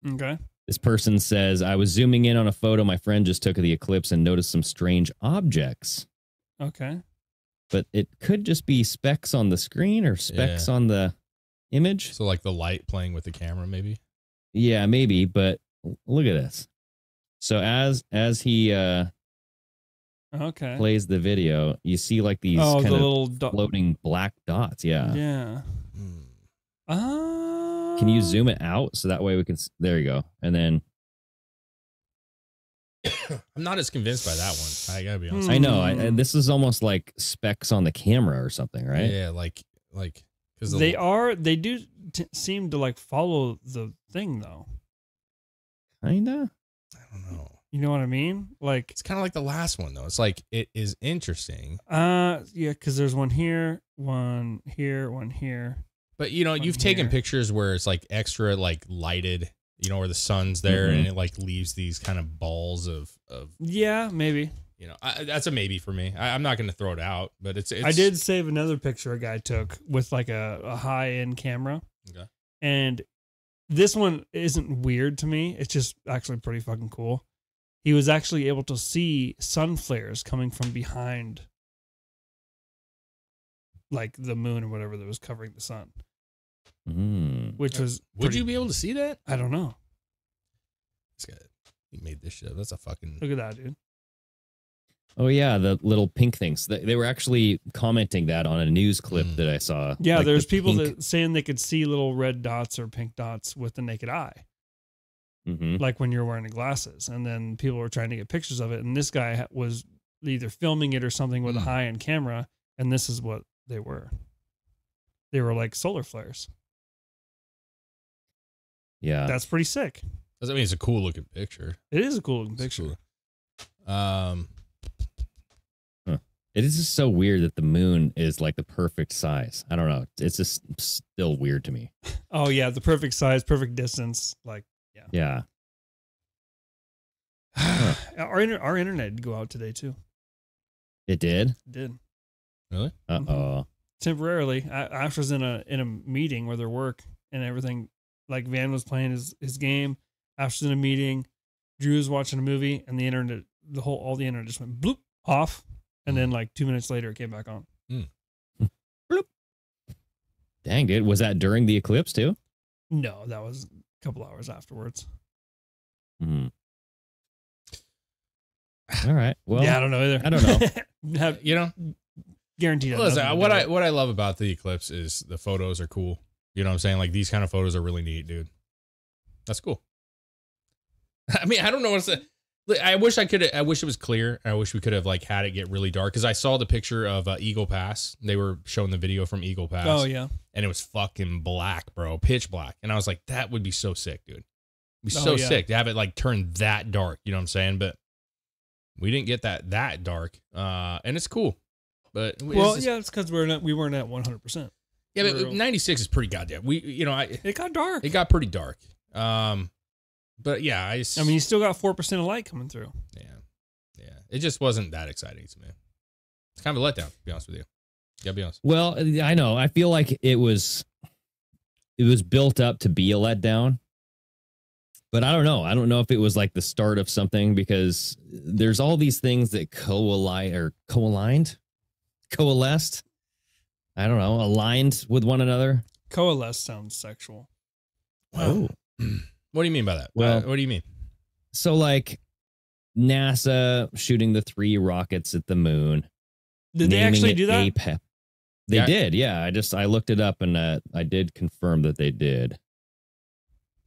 Okay. This person says, I was zooming in on a photo my friend just took of the eclipse and noticed some strange objects. Okay. But it could just be specks on the screen or specks on the image. So like the light playing with the camera, maybe. Yeah, maybe. But look at this. So as he Okay. plays the video, you see like these Oh, kind the of little floating black dots. Yeah. Yeah. Can you zoom it out so that way we can? There you go. And then I'm not as convinced by that one. I gotta be honest. I know. And this is almost like specks on the camera or something, right? Yeah, like because they do seem to like follow the thing though. Kinda. I don't know. You know what I mean? Like It's kind of like the last one though. It's like it is interesting, yeah, because there's one here, one here, one here. but you know One you've taken here. pictures where it's like extra like lighted, you know, where the sun's there Mhm. and it like leaves these kind of balls of Yeah, maybe. you know. That's a maybe for me. I'm not going to throw it out, but it's I did save another picture a guy took with like a high end camera. Okay. And this one isn't weird to me. It's just actually pretty fucking cool. He was actually able to see sun flares coming from behind like the moon or whatever that was covering the sun, Mm. which was Would you be able to see that? I don't know. This guy, he made this shit. That's a fucking. Look at that, dude. Oh yeah, the little pink things. They were actually commenting that on a news clip that I saw. Yeah, Like there's the people pink- that saying they could see little red dots or pink dots with the naked eye, Mhm. like when you're wearing the glasses. And then people were trying to get pictures of it, and this guy was either filming it or something with a high-end camera, and this is what they were. They were like solar flares. Yeah. That's pretty sick. Doesn't mean it's a cool looking picture. It is a cool looking It's picture. cool. It is just so weird that the moon is like the perfect size. I don't know. It's just still weird to me. Oh yeah, the perfect size, perfect distance. Like, Yeah. our internet did go out today too. It did? It did Really? Uh-oh. temporarily. Ash was in a meeting where their work and everything. Like Van was playing his game. Ash was in a meeting. Drew was watching a movie, and the internet, all the internet just went bloop off, and then like 2 minutes later it came back on. Bloop. Dang, dude. Was that during the eclipse too? No, that was a couple hours afterwards. Hmm. All right. Well, Yeah, I don't know either. I don't know. You know, Guaranteed. listen, what I love about the eclipse is the photos are cool. You know what I'm saying? Like these kind of photos are really neat, dude. That's cool. I mean, I don't know what to say. I wish it was clear. I wish we could have like had it get really dark because I saw the picture of Eagle Pass. They were showing the video from Eagle Pass. Oh yeah. And it was fucking black, bro, pitch black. And I was like, that would be so sick, dude. It'd be so yeah. sick to have it like turn that dark. You know what I'm saying? But we didn't get that dark, and it's cool. But it's because we weren't at 100%. Yeah, but 96 is pretty goddamn. It got dark. It got pretty dark. But yeah, I mean, you still got 4% of light coming through. Yeah. It just wasn't that exciting to me. It's kind of a letdown, to be honest with you. Gotta be honest. Well, I know. I feel like it was built up to be a letdown. But I don't know. I don't know if it was like the start of something because there's all these things that coalesced. I don't know, aligned with one another. Coalesce sounds sexual. Oh. What do you mean by that? Well, what do you mean? So like NASA shooting the 3 rockets at the moon. Did they actually do that? APEP. They did, yeah. I looked it up and I did confirm that they did.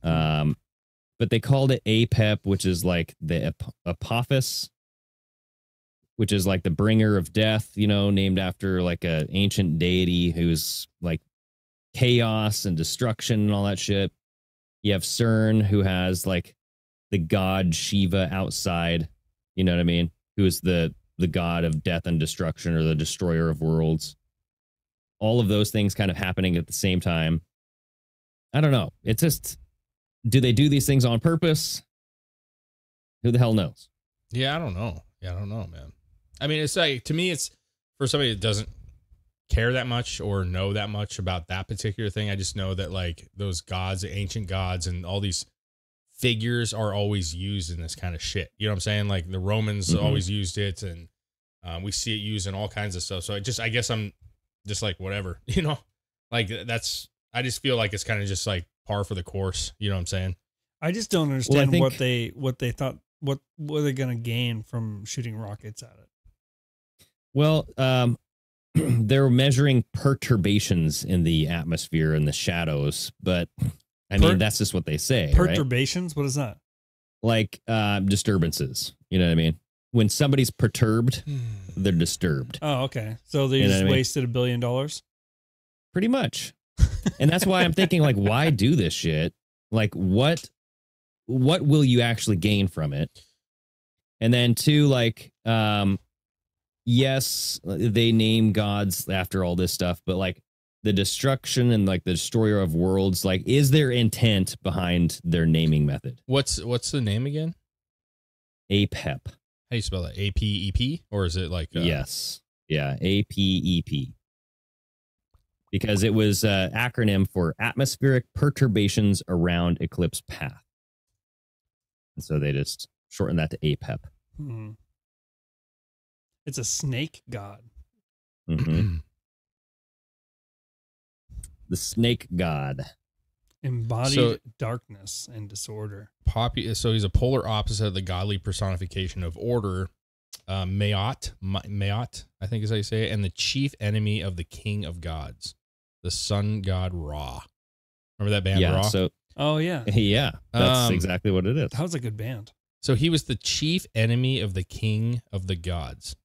But they called it APEP, which is like the Apophis, which is like the bringer of death, named after like an ancient deity who's like chaos and destruction and all that shit. You have CERN, who has like the god Shiva outside, you know what I mean? Who is the god of death and destruction, or the destroyer of worlds. All of those things kind of happening at the same time. I don't know. It's just, do they do these things on purpose? Who the hell knows? Yeah, I don't know. Man. I mean, it's like, to me, it's for somebody that doesn't care that much or know that much about that particular thing. I just know that like those gods, the ancient gods, and all these figures are always used in this kind of shit. You know what I'm saying? Like the Romans always used it, and we see it used in all kinds of stuff. So I guess I'm just like, whatever, like I just feel like it's kind of just like par for the course. You know what I'm saying? I just don't understand what they thought. What were they going to gain from shooting rockets at it? Well, they're measuring perturbations in the atmosphere and the shadows, but I mean, that's just what they say. Perturbations? Right? What is that? Like disturbances. You know what I mean? When somebody's perturbed, they're disturbed. Oh, okay. So they just wasted $1 billion? Pretty much. And that's why I'm thinking, like, why do this shit? Like, what will you actually gain from it? And then 2, like, yes, they name gods after all this stuff, but like the destruction and like the destroyer of worlds, like, is there intent behind their naming method? What's the name again? APEP. How do you spell that? APEP? Or is it like yes. Yeah, APEP. Because it was an acronym for atmospheric perturbations around eclipse path. And so they just shortened that to APEP. It's a snake god. Mm-hmm. the snake god. Embodied darkness and disorder. So he's a polar opposite of the godly personification of order. Mayat, I think is how you say it, and the chief enemy of the king of gods, the sun god Ra. Remember that band Ra? Oh yeah, yeah, that's exactly what it is. That was a good band. So he was the chief enemy of the king of the gods.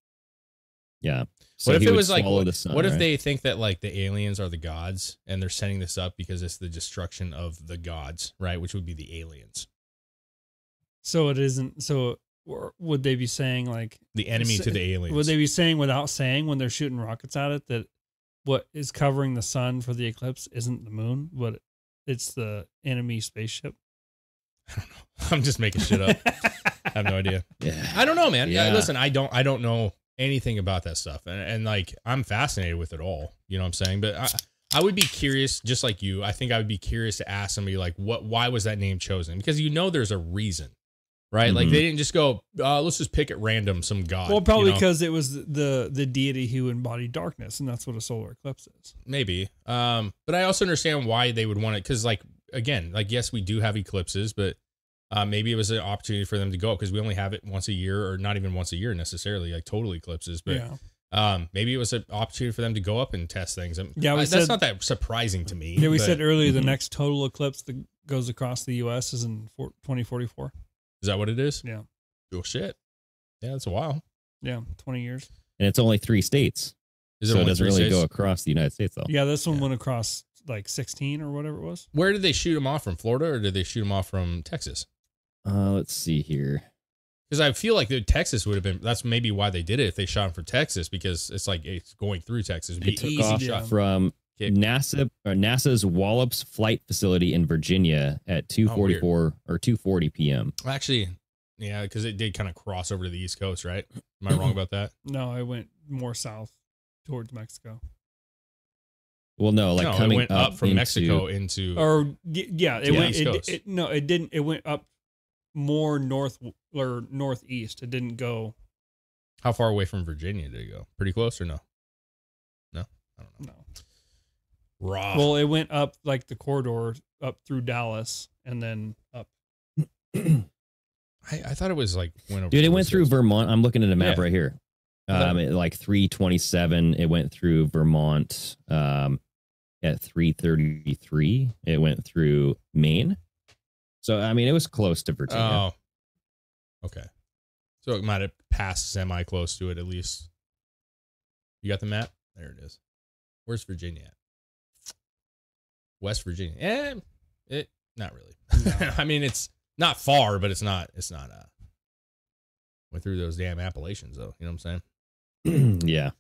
Yeah. So what if it was like, sun, what if right? they think that like the aliens are the gods and they're setting this up because it's the destruction of the gods, right? Which would be the aliens. So it isn't. So would they be saying like the enemy to the aliens? Would they be saying without saying when they're shooting rockets at it that what is covering the sun for the eclipse isn't the moon, but it's the enemy spaceship? I don't know. I'm just making shit up. I have no idea. Yeah. I don't know, man. Yeah. Listen, I don't know anything about that stuff, and like I'm fascinated with it all. You know what I'm saying? But I would be curious, just like you. I think I would be curious to ask somebody like, why was that name chosen? Because there's a reason, right? Like they didn't just go, let's just pick at random some god. Well, probably because it was the deity who embodied darkness, and that's what a solar eclipse is. Maybe. But I also understand why they would want it, because like again, like yes, we do have eclipses, but maybe it was an opportunity for them to go because we only have it once a year, or not even once a year necessarily, like total eclipses. But maybe it was an opportunity for them to go up and test things. That's not that surprising to me. Yeah, we said earlier the next total eclipse that goes across the U.S. is in 2044. Is that what it is? Yeah. Oh shit. Yeah, that's a while. Yeah, 20 years. And it's only 3 states. So it doesn't really go across the United States, though. Yeah, this one went across like 16 or whatever it was. Where did they shoot them off from? Florida, or did they shoot them off from Texas? Let's see here. Because I feel like Texas would have been. That's maybe why they did it. If they shot them for Texas, because it's like it's going through Texas. It'd be It took easy off shot from NASA's Wallops Flight Facility in Virginia at 2:44 or 2:40 p.m. Actually, yeah, because it did kind of cross over to the East Coast, right? Am I wrong about that? No, I went more south towards Mexico. Well, no, like coming it went up from Mexico into. Or yeah, it went. East Coast. It didn't. It went up more north or northeast. It didn't go. How far away from Virginia did it go? Pretty close or no? No, I don't know. No. Raw. Well, it went up like the corridor up through Dallas and then up. I thought it was like went over. Dude, it went through Vermont. I'm looking at a map Yeah. right here. At like 3:27, it went through Vermont. At 3:33, it went through Maine. So I mean, it was close to Virginia. Oh, okay. So it might have passed semi close to it at least. You got the map? There it is. Where's Virginia at? West Virginia. Not really. No. I mean, it's not far, but it's not went through those damn Appalachians though. You know what I'm saying? Yeah.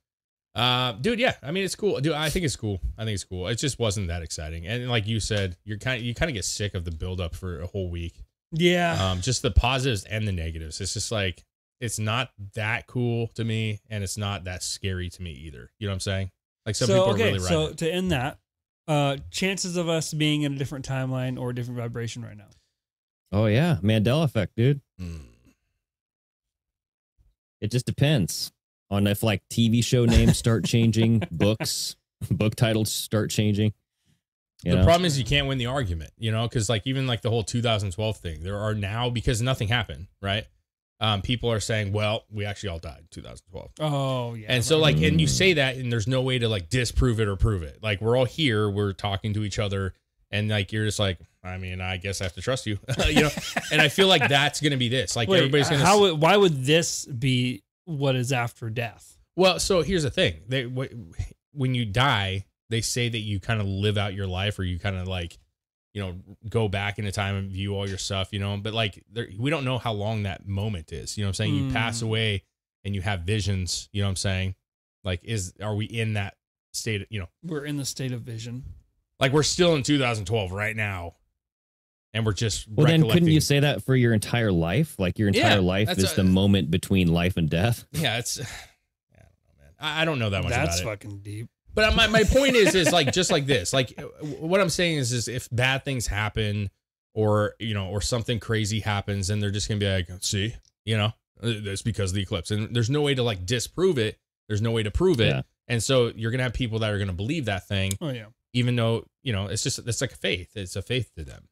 Dude, yeah. I mean, it's cool. Dude, I think it's cool. It just wasn't that exciting. And like you said, you kind of get sick of the buildup for a whole week. Yeah. Just the positives and the negatives. It's just like, it's not that cool to me, and it's not that scary to me either. You know what I'm saying? Like some people are really riding. So to end that, chances of us being in a different timeline or a different vibration right now. Oh yeah, Mandela effect, dude. Mm. It just depends on if like TV show names start changing, book titles start changing. The problem is you can't win the argument, you know, because like even like the whole 2012 thing, there are now, because nothing happened, right? People are saying, well, we actually all died in 2012. Oh yeah. And so like, and you say that, and there's no way to like disprove it or prove it. Like we're all here, we're talking to each other, and like you're just like, I mean, I guess I have to trust you, you know. And I feel like that's gonna be this. Like everybody's gonna. Why would this be what is after death? Well, so here's the thing: when you die, they say that you kind of live out your life, or you kind of like, you know, go back into time and view all your stuff, you know. But like, we don't know how long that moment is. You know what I'm saying? You pass away and you have visions. You know what I'm saying? Like, are we in that state? You know, We're in the state of vision. like we're still in 2012 right now, and we're just. Well, then couldn't you say that for your entire life? Like your entire life is the moment between life and death. Yeah, it's. I don't know, man. I don't know that much about it. That's fucking deep. But my point is like just like this. Like what I'm saying is if bad things happen, or you know, or something crazy happens, and they're just gonna be like, see, you know, it's because of the eclipse, and there's no way to like disprove it. There's no way to prove it. Yeah. And so you're gonna have people that are gonna believe that thing. Oh yeah. even though, it's like a faith. It's a faith to them,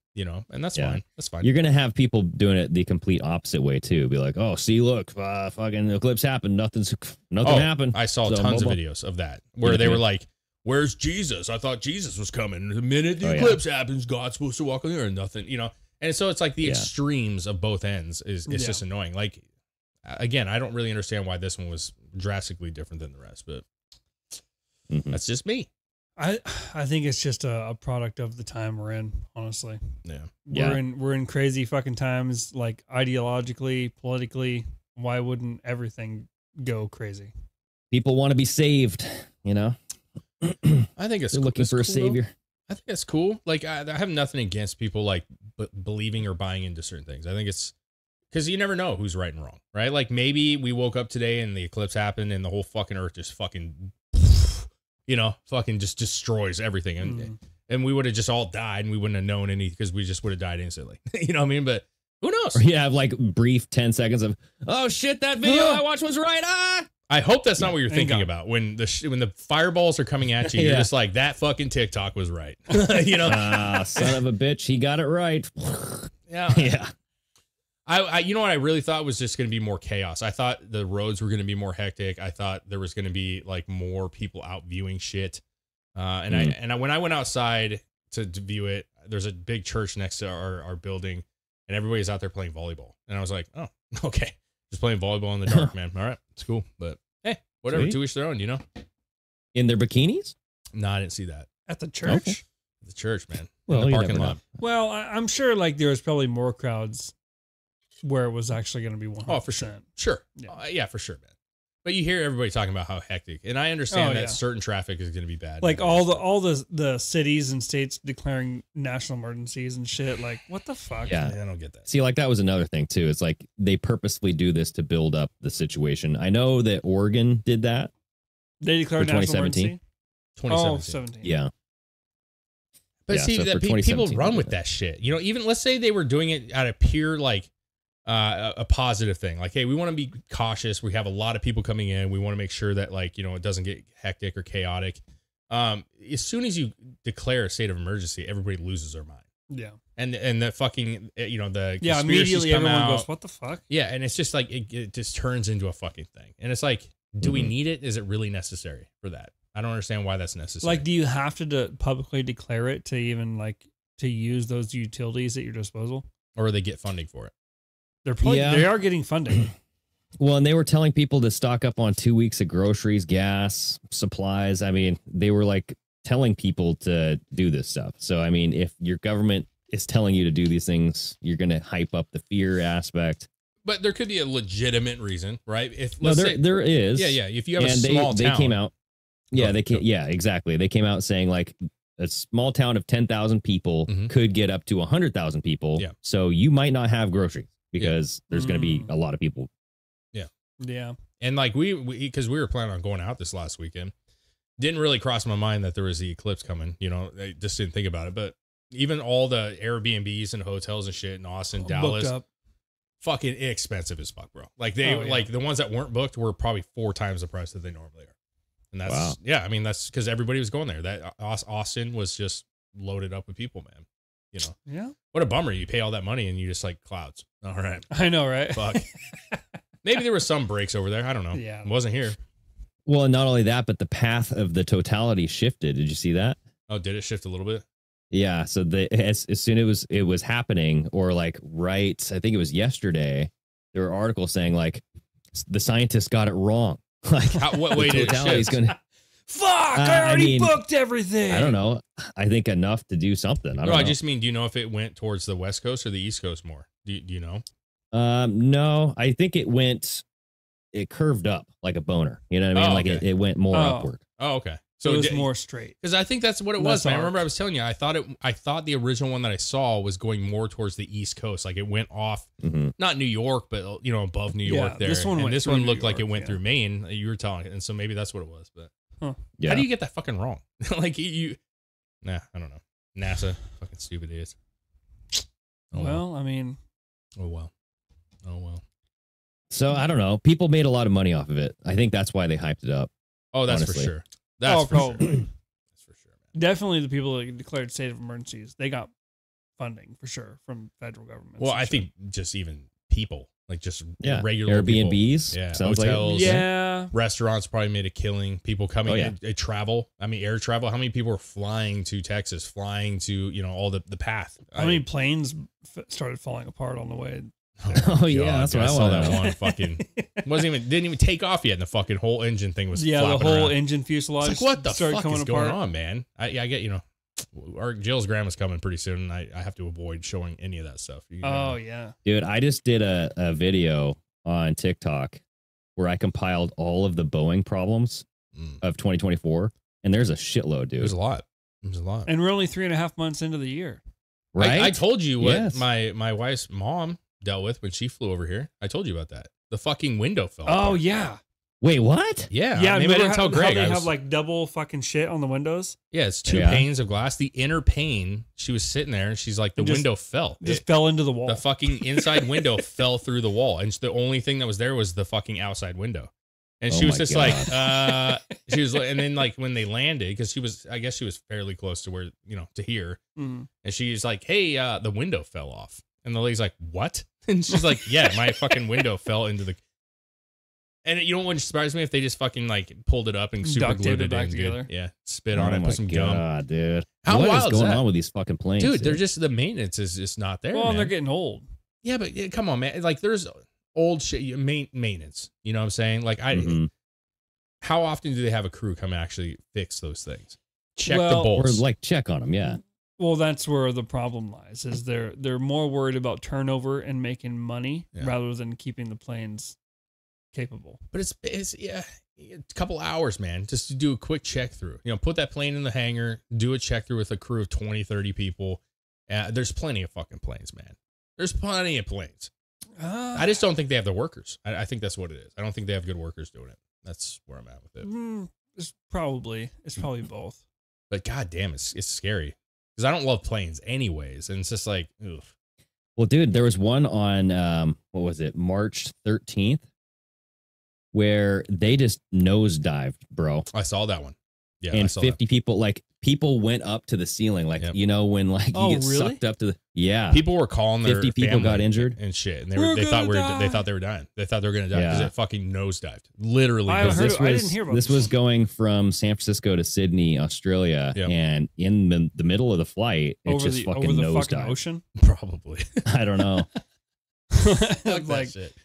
and that's fine. That's fine. You're going to have people doing it the complete opposite way too. Be like, oh, see, look, fucking eclipse happened. Nothing happened. I saw tons of videos of that where they were like, where's Jesus? I thought Jesus was coming. The minute the eclipse happens, God's supposed to walk on the earth and nothing, And so it's like the extremes of both ends is just annoying. Like, again, I don't really understand why this one was drastically different than the rest, but that's just me. I think it's just a product of the time we're in, honestly. Yeah. We're in crazy fucking times, like ideologically, politically. Why wouldn't everything go crazy? People want to be saved, I think they're looking for a savior. Though. I think that's cool. Like, I have nothing against people like believing or buying into certain things. I think it's because you never know who's right and wrong, right? Like, maybe we woke up today and the eclipse happened and the whole fucking earth just fucking, fucking just destroys everything. And we would have just all died and we wouldn't have known any because we just would have died instantly. You know what I mean? But who knows? Or you have like brief 10 seconds of, oh shit, that video I watched was right. I hope that's not what you're thinking about when the fireballs are coming at you. You're just like, that fucking TikTok was right. Son of a bitch, he got it right. Yeah. I you know what I really thought was just going to be more chaos. I thought the roads were going to be more hectic. I thought there was going to be like more people out viewing shit. And when I went outside to view it, there's a big church next to our building, and everybody's out there playing volleyball. And I was like, oh, okay. Just playing volleyball in the dark, man. All right, it's cool. But hey, whatever. Sweet. To each their own, In their bikinis? No, I didn't see that. At the church? Okay. The church, man. Well, in the you parking never lot. know. Well, I'm sure like there was probably more crowds where it was actually going to be 100%. Oh, for sure. Sure. Yeah, for sure, man. But you hear everybody talking about how hectic, and I understand that certain traffic is going to be bad. Like all the cities and states declaring national emergencies and shit. Like, what the fuck? Yeah, I don't get that. See, like that was another thing too. It's like they purposefully do this to build up the situation. I know that Oregon did that. They declared national 2017. emergency. 2017. Yeah. But see, so that for people 2017 run with that shit. Even let's say they were doing it out of pure like a positive thing. Like, hey, we want to be cautious. We have a lot of people coming in. We want to make sure that like, it doesn't get hectic or chaotic. As soon as you declare a state of emergency, everybody loses their mind. Yeah. And the fucking, the conspiracies immediately come everyone out. goes, what the fuck? Yeah. And it's just like, it just turns into a fucking thing. And it's like, do we need it? Is it really necessary for that? I don't understand why that's necessary. Like, do you have to publicly declare it to even like to use those utilities at your disposal? Or they get funding for it? They are getting funding. Well, and they were telling people to stock up on 2 weeks of groceries, gas, supplies. I mean, they were like telling people to do this stuff. So, I mean, if your government is telling you to do these things, you're going to hype up the fear aspect. But there could be a legitimate reason, right? If there is. Yeah. If you have a small town, they came out. Yeah, yeah, exactly. They came out saying like a small town of 10,000 people could get up to 100,000 people. Yeah. So you might not have groceries because there's going to be a lot of people. Yeah. And like because we were planning on going out this last weekend, didn't really cross my mind that there was the eclipse coming. I just didn't think about it. But even all the Airbnbs and hotels and shit in Austin, Dallas, fucking expensive as fuck, bro. Like like the ones that weren't booked were probably 4 times the price that they normally are. And that's I mean, that's because everybody was going there. That Austin was just loaded up with people, man. Yeah. What a bummer. You pay all that money and you just like clouds. All right. I know, right? Fuck. Maybe there were some breaks over there. I don't know. Yeah. It wasn't here. Well, and not only that, but the path of the totality shifted. Did you see that? Oh, did it shift a little bit? Yeah. So as soon as it was happening, or like I think it was yesterday, there were articles saying like the scientists got it wrong. Like what way did it shift? Fuck! I already booked everything. I don't know. I think enough to do something. I just mean, do you know if it went towards the West Coast or the East Coast more? Do you know? No, I think it curved up like a boner. You know what I mean? Like it went more upward. Oh, okay. So it was more straight. Because I think that's what it was, man. I remember I was telling you, I thought the original one that I saw was going more towards the East Coast. Like it went off, not New York, but above New York there. This one looked like it went through Maine. You were telling it, and so maybe that's what it was. But how do you get that fucking wrong? Like I don't know. NASA, fucking stupid idiots. I mean, oh well. So I don't know. People made a lot of money off of it. I think that's why they hyped it up. Oh, that's honestly. for sure. That's for sure. That's for sure, man. Definitely the people that declared state of emergencies, they got funding for sure from federal government. Well, I think just even people, like just regular Airbnbs. people. Yeah, Sounds hotels. Yeah. Restaurants probably made a killing. People coming travel. I mean, air travel. How many people are flying to Texas, flying to, all the path? How many planes started falling apart on the way? Oh yeah, that's what I saw. want. That one fucking didn't even take off yet, and the fucking whole engine thing was the whole around. engine fuselage. It's like, what the started fuck coming is apart. going on, man? I get our Jill's grandma's coming pretty soon, and I have to avoid showing any of that stuff. Yeah, dude, I just did a video on TikTok where I compiled all of the Boeing problems of 2024, and there's a shitload, dude. There's a lot. And we're only 3.5 months into the year. Right? I told you what my wife's mom dealt with when she flew over here. I told you about that. The fucking window fell apart. Oh yeah. Wait, what? Yeah. Yeah. Maybe I didn't tell Greg. How they have like double fucking shit on the windows. Yeah, it's two panes of glass. The inner pane, she was sitting there and she's like, the window fell. Just fell into the wall. The fucking inside window fell through the wall. And the only thing that was there was the fucking outside window. And she was just like, she was, and then like when they landed, because I guess she was fairly close to where, to here. Mm. And she's like, hey, the window fell off. And the lady's like, what? And she's like, yeah, my fucking window fell into the. And you know what wouldn't surprise me if they just fucking like pulled it up and super glued it back in, together. dude. Yeah, spit on it, put some gum. Dude. How what wild is going that? on with these fucking planes, Dude, they're just, the maintenance is just not there. Well, man. they're getting old. Yeah, but come on, man. Like there's old shit, maintenance. You know what I'm saying? Like how often do they have a crew come actually fix those things? Check the bolts. Or like check on them, yeah. Well, that's where the problem lies. Is they're more worried about turnover and making money rather than keeping the planes capable. But it's a couple hours, man, just to do a quick check through. Put that plane in the hangar, do a check through with a crew of 20, 30 people. There's plenty of fucking planes, man. There's plenty of planes. I just don't think they have the workers. I think that's what it is. I don't think they have good workers doing it. That's where I'm at with it. It's probably both. But goddamn, it's scary. Because I don't love planes anyways. And it's just like, ugh. Well, dude, there was one on, what was it, March 13th, where they just nosedived, bro. I saw that one. Yeah, and 50 people went up to the ceiling, like, when like you get sucked up to the, people were calling their 50 people got injured and shit, and they thought they were dying. They thought they were gonna die because it fucking nosedived. Literally, I didn't hear about this. Was going from San Francisco to Sydney, Australia, and in the middle of the flight, it just fucking nosedived. Ocean, probably. I don't know.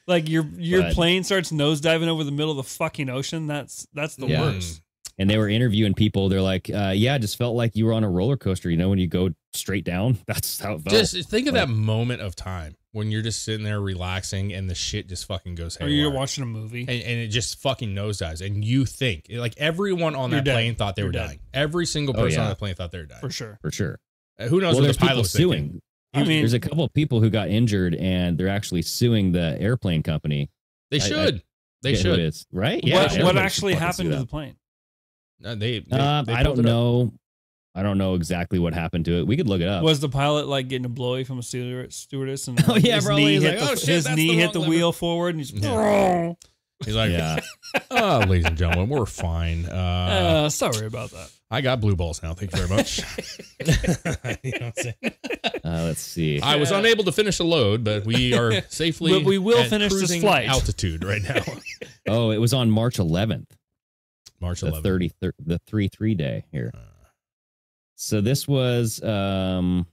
like your plane starts nosediving over the middle of the fucking ocean. That's the worst. And they were interviewing people. They're like, it just felt like you were on a roller coaster. When you go straight down, that's how it felt. Just think of that moment of time when you're just sitting there relaxing and the shit just fucking goes haywire. Or you're watching a movie. And it just fucking nosedives. And you think, like everyone on that plane thought they were dying. Every single person on the plane thought they were dying. For sure. Who knows what the pilot was suing. Thinking. There's a couple of people who got injured and they're actually suing the airplane company. They should. They should. It is, right? Yeah. What actually happened to the plane? They I don't know. I don't know exactly what happened to it. We could look it up. Was the pilot like getting a blowy from a stewardess? And his knee hit the wheel forward, and he's like, ladies and gentlemen, we're fine. Sorry about that. I got blue balls now. Thank you very much. You know what I'm saying? Let's see. I was unable to finish a load, but we are safely. But we will finish this flight. Altitude right now. It was on March 11th. March 11th. The 3-3 day here. So this was so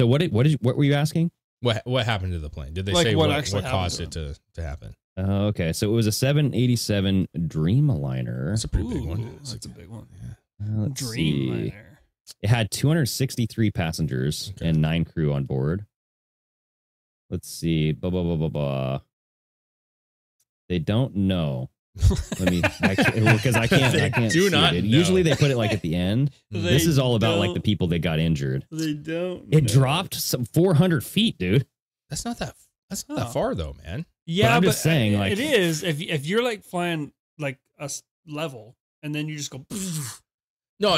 what were you asking? What happened to the plane? Did they say what caused it to happen? Okay, so it was a 787 Dreamliner. That's a pretty big one. That's a big one. Yeah. Dreamliner. It had 263 passengers and 9 crew on board. Let's see. They don't know. Because I can't do see not it. know. Usually they put it like at the end. This is all about like the people that got injured. They don't. It dropped some 400 feet, dude. That's not that far though, man. Yeah, but I'm just saying, like, it is. If you're like flying like a level and then you just go. No.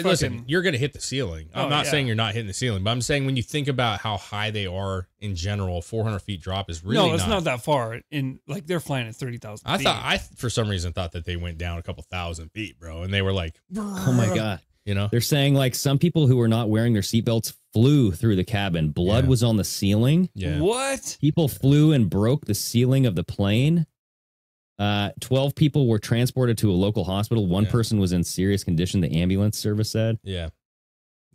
Listen, you're going to hit the ceiling. I'm not saying you're not hitting the ceiling, but I'm saying when you think about how high they are in general, 400 feet drop is really it's not that far. In like they're flying at 30,000. I for some reason thought that they went down a couple thousand feet, bro, and they were like, oh my god. You know, They're saying like some people who were not wearing their seatbelts flew through the cabin. Blood was on the ceiling. Yeah. What? People flew and broke the ceiling of the plane. 12 people were transported to a local hospital. One person was in serious condition, the ambulance service said. Yeah.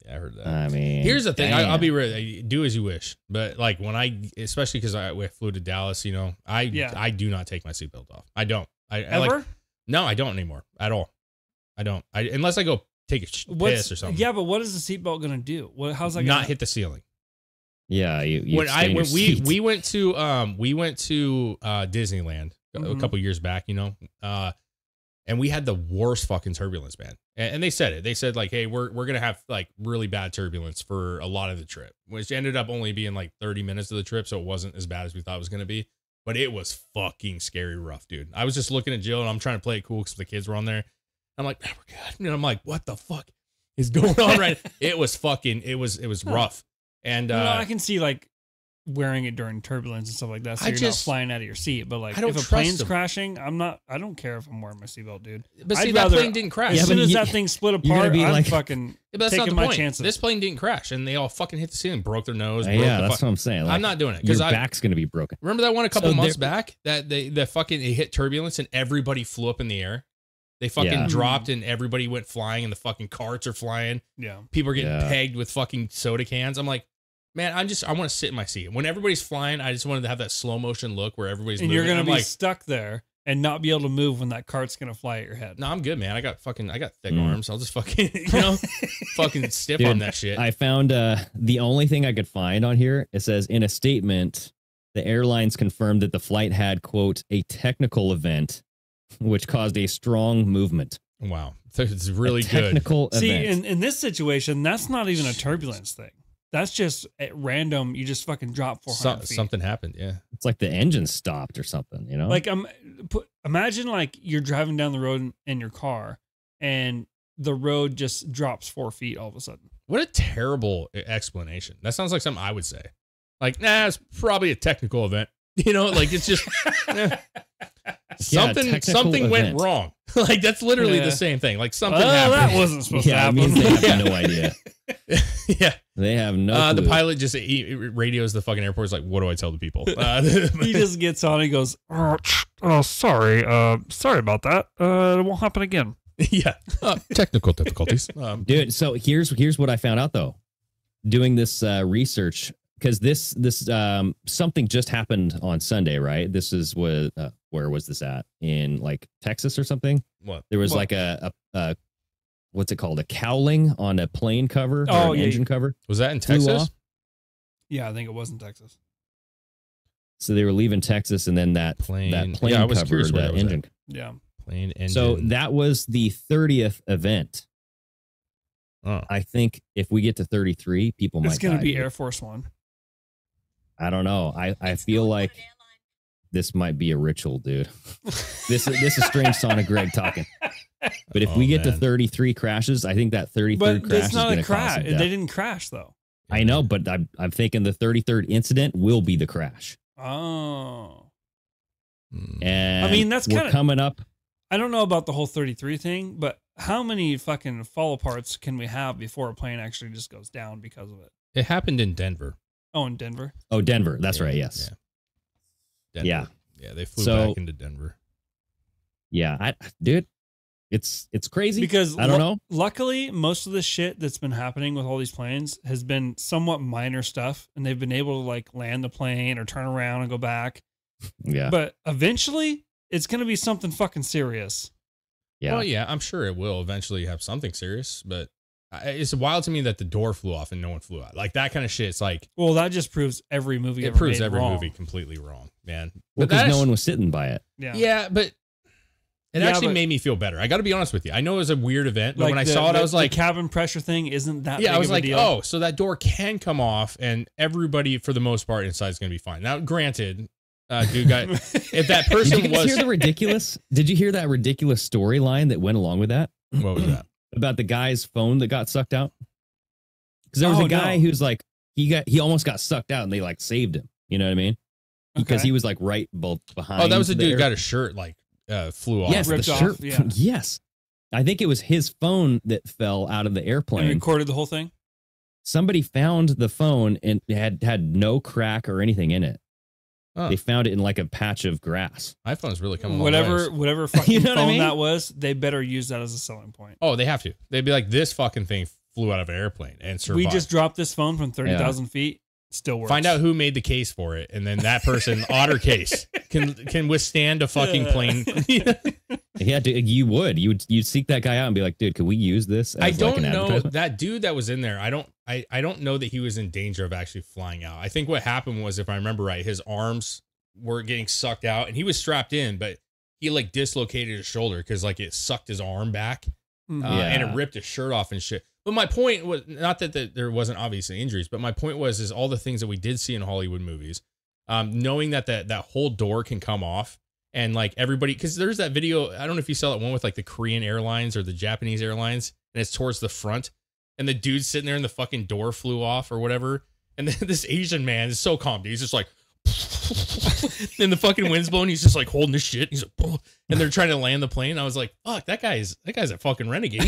Yeah, I heard that. I mean, here's the thing. I'll be real. Do as you wish. But like when especially because I flew to Dallas, you know, I do not take my seatbelt off. I don't. Ever? No, I don't anymore at all. I don't. Unless I go take a piss or something. Yeah, but what is the seatbelt going to do? How's that going to not hit the ceiling? Yeah, you when we went to Disneyland a couple years back, you know, and we had the worst fucking turbulence, man. And they said it. They said like, hey, we're gonna have like really bad turbulence for a lot of the trip, which ended up only being like 30 minutes of the trip, so it wasn't as bad as we thought it was gonna be. But it was fucking scary rough, dude. I was just looking at Jill and I'm trying to play it cool because the kids were on there. I'm like, we're good. And I'm like, what the fuck is going on right now? It was rough. And I can see like wearing it during turbulence and stuff like that, so you're not flying out of your seat. But like, if a plane's crashing, I don't care if I'm wearing my seatbelt, dude. But see, that plane didn't crash. As soon as that thing split apart, I'm like, fucking that's taking not the my point. chances. This plane didn't crash, and they all fucking hit the ceiling, broke their nose. Yeah, that's what I'm saying. Like, I'm not doing it because your back's gonna be broken. Remember that one a couple months back that they fucking it hit turbulence and everybody flew up in the air. They fucking dropped and everybody went flying, and the fucking carts are flying. Yeah, people are getting pegged with fucking soda cans. I'm like, man, I want to sit in my seat. When everybody's flying, I just wanted to have that slow motion look where everybody's moving. You're gonna be stuck there and not be able to move when that cart's gonna fly at your head. No, I'm good, man. I got thick arms. I'll just fucking fucking stiff on that shit. I found the only thing I could find on here. It says in a statement, the airlines confirmed that the flight had, quote, a technical event, which caused a strong movement. Wow, it's really good. Technical event. See, in this situation, that's not even a turbulence thing. That's just at random. You just fucking drop 400 feet. Something happened. Yeah, it's like the engine stopped or something. You know, like imagine like you're driving down the road in your car, and the road just drops 4 feet all of a sudden. What a terrible explanation. That sounds like something I would say. Like, nah, it's probably a technical event. You know, like it's just something went wrong. Like that's literally the same thing. Like something happened. That wasn't supposed to happen. They have no idea. Yeah, they have no clue. The pilot just radios the fucking airport. Is like, what do I tell the people? He just gets on and goes, sorry about that. It won't happen again. Yeah, technical difficulties, dude. So here's what I found out though, doing this research. Because this something just happened on Sunday, right? This is what where was this at? In like Texas or something? What? There was like a what's it called? A cowling on a plane cover or an engine cover. Was that in Texas? Yeah, I think it was in Texas. So they were leaving Texas, and then that plane cover, that engine. Yeah, plane engine. So that was the 30th event. Oh. I think if we get to 33, people might. It's going to be Air Force One. I don't know. I feel like this might be a ritual, dude. This is strange Sonic Greg talking. But if we get to 33 crashes, I think that 33rd crash is going to crash. They didn't crash though. I know, but I'm thinking the 33rd incident will be the crash. Oh. And I mean, that's kind of coming up. I don't know about the whole 33 thing, but how many fucking fall aparts can we have before a plane actually just goes down because of it? It happened in Denver. Oh, in Denver? Oh, Denver. That's right. Yes. Yeah. Denver. Yeah, they flew back into Denver. Yeah, dude, it's crazy because I don't know. Luckily, most of the shit that's been happening with all these planes has been somewhat minor stuff, and they've been able to like land the plane or turn around and go back. Yeah. But eventually, it's going to be something fucking serious. Yeah. Well, yeah, I'm sure it will eventually have something serious, but it's wild to me that the door flew off and no one flew out. Like that kind of shit. It's like, well, that just proves every movie. It proves every movie completely wrong, man. Well, because no one was sitting by it. Yeah, but it actually made me feel better. I got to be honest with you. I know it was a weird event, but when I saw it, I was like, the cabin pressure thing isn't that? Yeah, I was like, deal. oh, so that door can come off, and everybody for the most part inside is going to be fine. Now, granted, dude, if that person Did you hear the ridiculous? Did you hear that ridiculous storyline that went along with that? What was that? About the guy's phone that got sucked out? Because there was a guy who's like, he almost got sucked out, and they like saved him. You know what I mean? Because he was like right behind. Oh, that was the dude who got his shirt like flew off. Yes, ripped the off. shirt. Yeah. Yes. I think it was his phone that fell out of the airplane. And recorded the whole thing? Somebody found the phone and it had no crack or anything in it. Huh. They found it in like a patch of grass. iPhone's really coming Whatever fucking You know what I phone mean? that was, they better use that as a selling point. Oh, they have to. They'd be like, this fucking thing flew out of an airplane and survived. We just dropped this phone from 30,000 feet. Still works. Find out who made the case for it, and then that person, Otter case, can withstand a fucking plane. Yeah, you'd seek that guy out and be like, dude, could we use this? As I don't like an know advertisement? that dude that was in there. I don't know that he was in danger of actually flying out. I think what happened was, if I remember right, his arms were getting sucked out, and he was strapped in, but he like dislocated his shoulder because like it sucked his arm back, and it ripped his shirt off and shit. But my point was not that there wasn't obviously injuries, but my point was all the things that we did see in Hollywood movies, knowing that whole door can come off and like everybody, because there's that video, I don't know if you saw that one with like the Korean Airlines or the Japanese Airlines, and it's towards the front, and the dude's sitting there and the fucking door flew off or whatever, and then this Asian man is so calm, dude. He's just like, and the fucking wind's blowing. He's just like holding his shit. He's like, and they're trying to land the plane. I was like, fuck, that guy's a fucking renegade.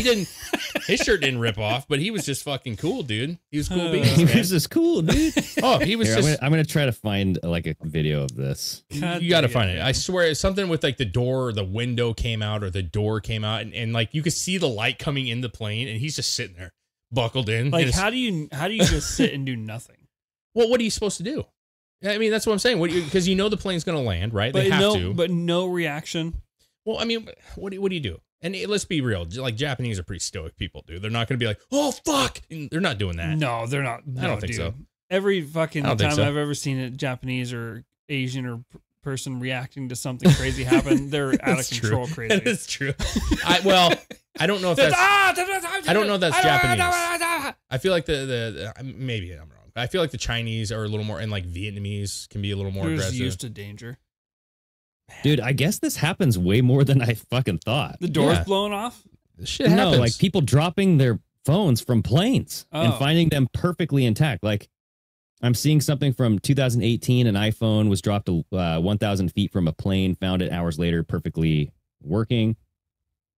His shirt didn't rip off, but he was just fucking cool, dude. He was cool beans, He man. was just cool, dude. Oh, he was Here, I'm gonna try to find like a video of this. You got to find it. I swear it's something with like the door or the window came out or the door came out and like you could see the light coming in the plane and he's just sitting there buckled in. Like, how do you just sit and do nothing? Well, what are you supposed to do? I mean, that's what I'm saying. Because you know the plane's going to land, right? But they have to. But no reaction. Well, I mean, what do you do? And let's be real. Like, Japanese are pretty stoic people, dude. They're not going to be like, oh, fuck. And they're not doing that. No, they're not. No, I don't think dude. so. Every fucking I don't think time so. I've ever seen a Japanese or Asian or person reacting to something crazy happen, they're out of control crazy. That's true. I don't know if that's... I don't know if that's Japanese. I feel like the maybe I'm wrong. I feel like the Chinese are a little more, and like Vietnamese can be a little more They're just aggressive. used to danger. Dude, I guess this happens way more than I fucking thought. The door's Yeah. blown off? This shit happens. No, like people dropping their phones from planes and Oh. finding them perfectly intact. Like I'm seeing something from 2018. An iPhone was dropped 1,000 feet from a plane, found it hours later, perfectly working.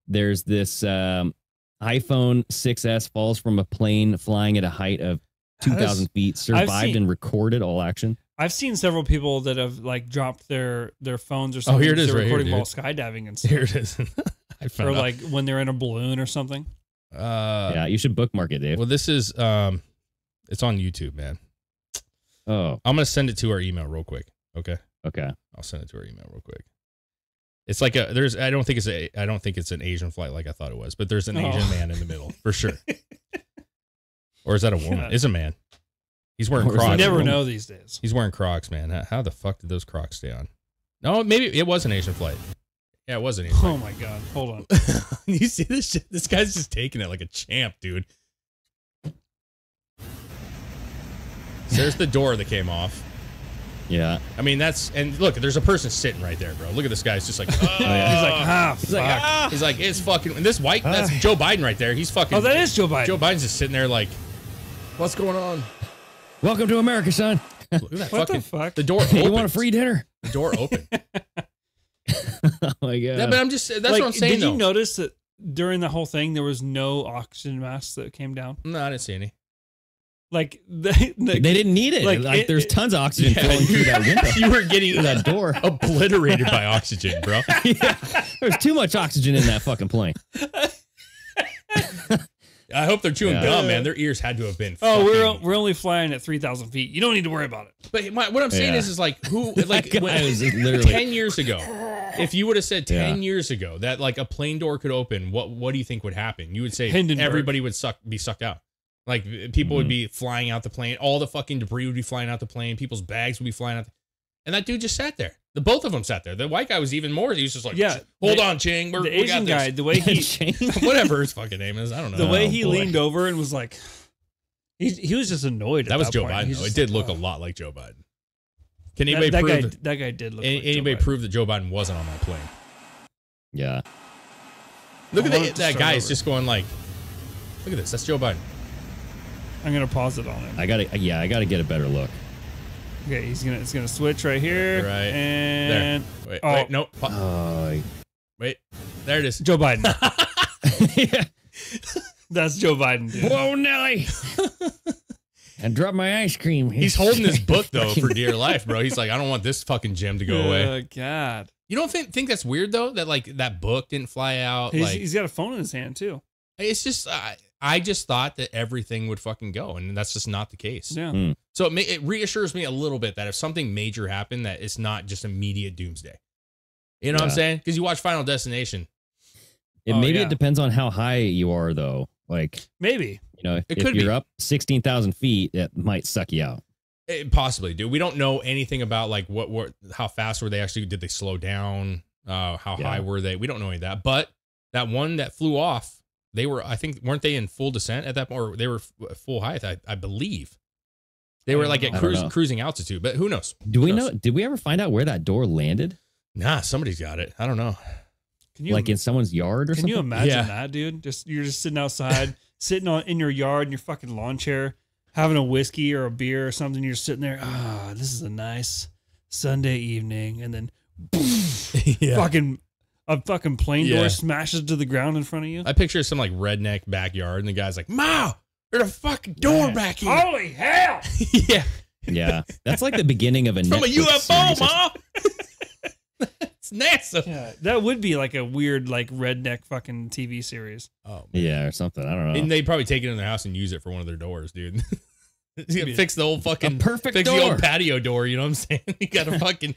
There's this iPhone 6S falls from a plane flying at a height of 2,000 feet, survived and recorded all action. I've seen several people that have like dropped their phones or something. here it is they're right here, recording while dude. skydiving and stuff. Here it is. I found Or out. like when they're in a balloon or something. Yeah, you should bookmark it, Dave. Well, this is it's on YouTube, man. Oh, I'm gonna send it to our email real quick. Okay, okay. I'll send it to our email real quick. It's like I don't think it's an Asian flight like I thought it was, but there's an Asian man in the middle for sure. Or is that a woman? Yeah. It's a man. He's wearing Or is that Crocs. You a never woman? know these days. He's wearing Crocs, man. How the fuck did those Crocs stay on? No, maybe it was an Asian flight. Yeah, it was an Asian Oh flight. my God. Hold on. You see this shit? This guy's just taking it like a champ, dude. So there's the door that came off. Yeah. I mean, and look, there's a person sitting right there, bro. Look at this guy. He's just like, He's like, he's like, it's fucking, and this white, that's Joe Biden right there. He's fucking. Oh, that is Joe Biden. Joe Biden's just sitting there like, what's going on? Welcome to America, son. Look at that What the fucking, fuck? the door opened. You want a free dinner? The door opened. Oh my God. Yeah, but I'm just, that's Like, what I'm saying, did though. you notice that during the whole thing, there was no oxygen masks that came down? No, I didn't see any. Like, They didn't need it. Like, there's tons of oxygen flowing through that window. You were getting through that door. obliterated by oxygen, bro. Yeah. There's too much oxygen in that fucking plane. I hope they're chewing Yeah. gum, man. Their ears had to have been. oh, fucking- we're only flying at 3,000 feet. You don't need to worry about it. But what I'm saying Yeah. is like who like That guy when- was literally 10 years ago. If you would have said 10 Yeah. years ago that like a plane door could open, what do you think would happen? You would say Hindenburg. everybody would be sucked out. Like people would be flying out the plane, all the fucking debris would be flying out the plane, people's bags would be flying out. And that dude just sat there. The both of them sat there. The white guy was even more. He was just like, Yeah, hold the- on, Ching. The We Asian got guy, this. the way he Whatever his fucking name is, I don't know. the way Oh, he boy. leaned over and was like, he was just annoyed. At That was Joe point. Biden, He's though. It just did like, look oh. a lot like Joe Biden. Can anybody prove that guy did look like Joe anybody Biden. prove that Joe Biden wasn't on that plane? Yeah. Look I at want it to that start guy is over. just going like, look at this. That's Joe Biden. I'm gonna pause it on him. I gotta get a better look. Okay, it's gonna switch right here. Right And Wait, oh. wait, no. Oh, Wait, there it is. Joe Biden. Yeah. That's Joe Biden, dude. Whoa, Nelly. And drop my ice cream. He's holding his book though for dear life, bro. He's like, I don't want this fucking gem to go away. Oh, God. You don't think that's weird though? That like that book didn't fly out. He's got a phone in his hand too. It's just I just thought that everything would fucking go, and that's just not the case. Yeah. So it reassures me a little bit that if something major happened, that it's not just immediate doomsday. You know what I'm saying? Because you watch Final Destination. It depends on how high you are, though. Like maybe, you know, if you're up 16,000 feet, it might suck you out. Possibly, dude. We don't know anything about like how fast were they actually? Did they slow down? How high were they? We don't know any of that. But that one that flew off, they were, I think, weren't they in full descent at that point, or they were full height? I believe they were like at cruising altitude. But who knows? Do we know? Did we ever find out where that door landed? Nah, somebody's got it. I don't know. Like in someone's yard or something? Can you imagine that, dude? You're just sitting outside, sitting in your yard in your fucking lawn chair, having a whiskey or a beer or something. You're sitting there. This is a nice Sunday evening, and then a fucking plane door smashes to the ground in front of you. I picture some like redneck backyard, and the guy's like, "Ma, there's a fucking door back here." Holy hell! Yeah, that's like the beginning of a from Netflix a UFO, series. Ma. It's NASA. Yeah, that would be like a weird, like redneck fucking TV series. Oh, man. Yeah, or something. I don't know. And they'd probably take it in their house and use it for one of their doors, dude. Fix the old fucking perfect the door. old patio door. You know what I'm saying? You got to fucking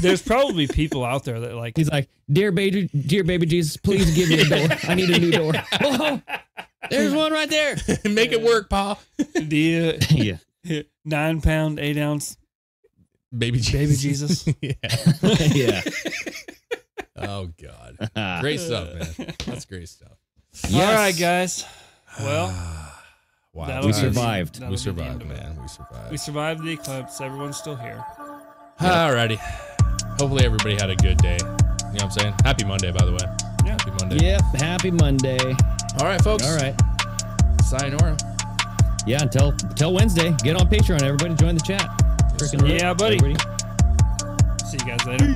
There's probably people out there that like. He's like, dear baby Jesus, please give me a door. I need a new door. Oh, there's one right there. Make it work, Pa. The 9 pound, 8 ounce baby Jesus. Yeah. Oh God, great stuff, man. That's great stuff. Yes. All right, guys. Well. Wow, we survived. We survived, man. We survived. We survived the eclipse. Everyone's still here. Alrighty. Hopefully everybody had a good day. You know what I'm saying? Happy Monday, by the way. Yeah. Happy Monday. Yep. Happy Monday. All right, folks. All right. Sayonara. Yeah. Until Wednesday. Get on Patreon. Everybody join the chat. Yeah, buddy. Everybody. See you guys later.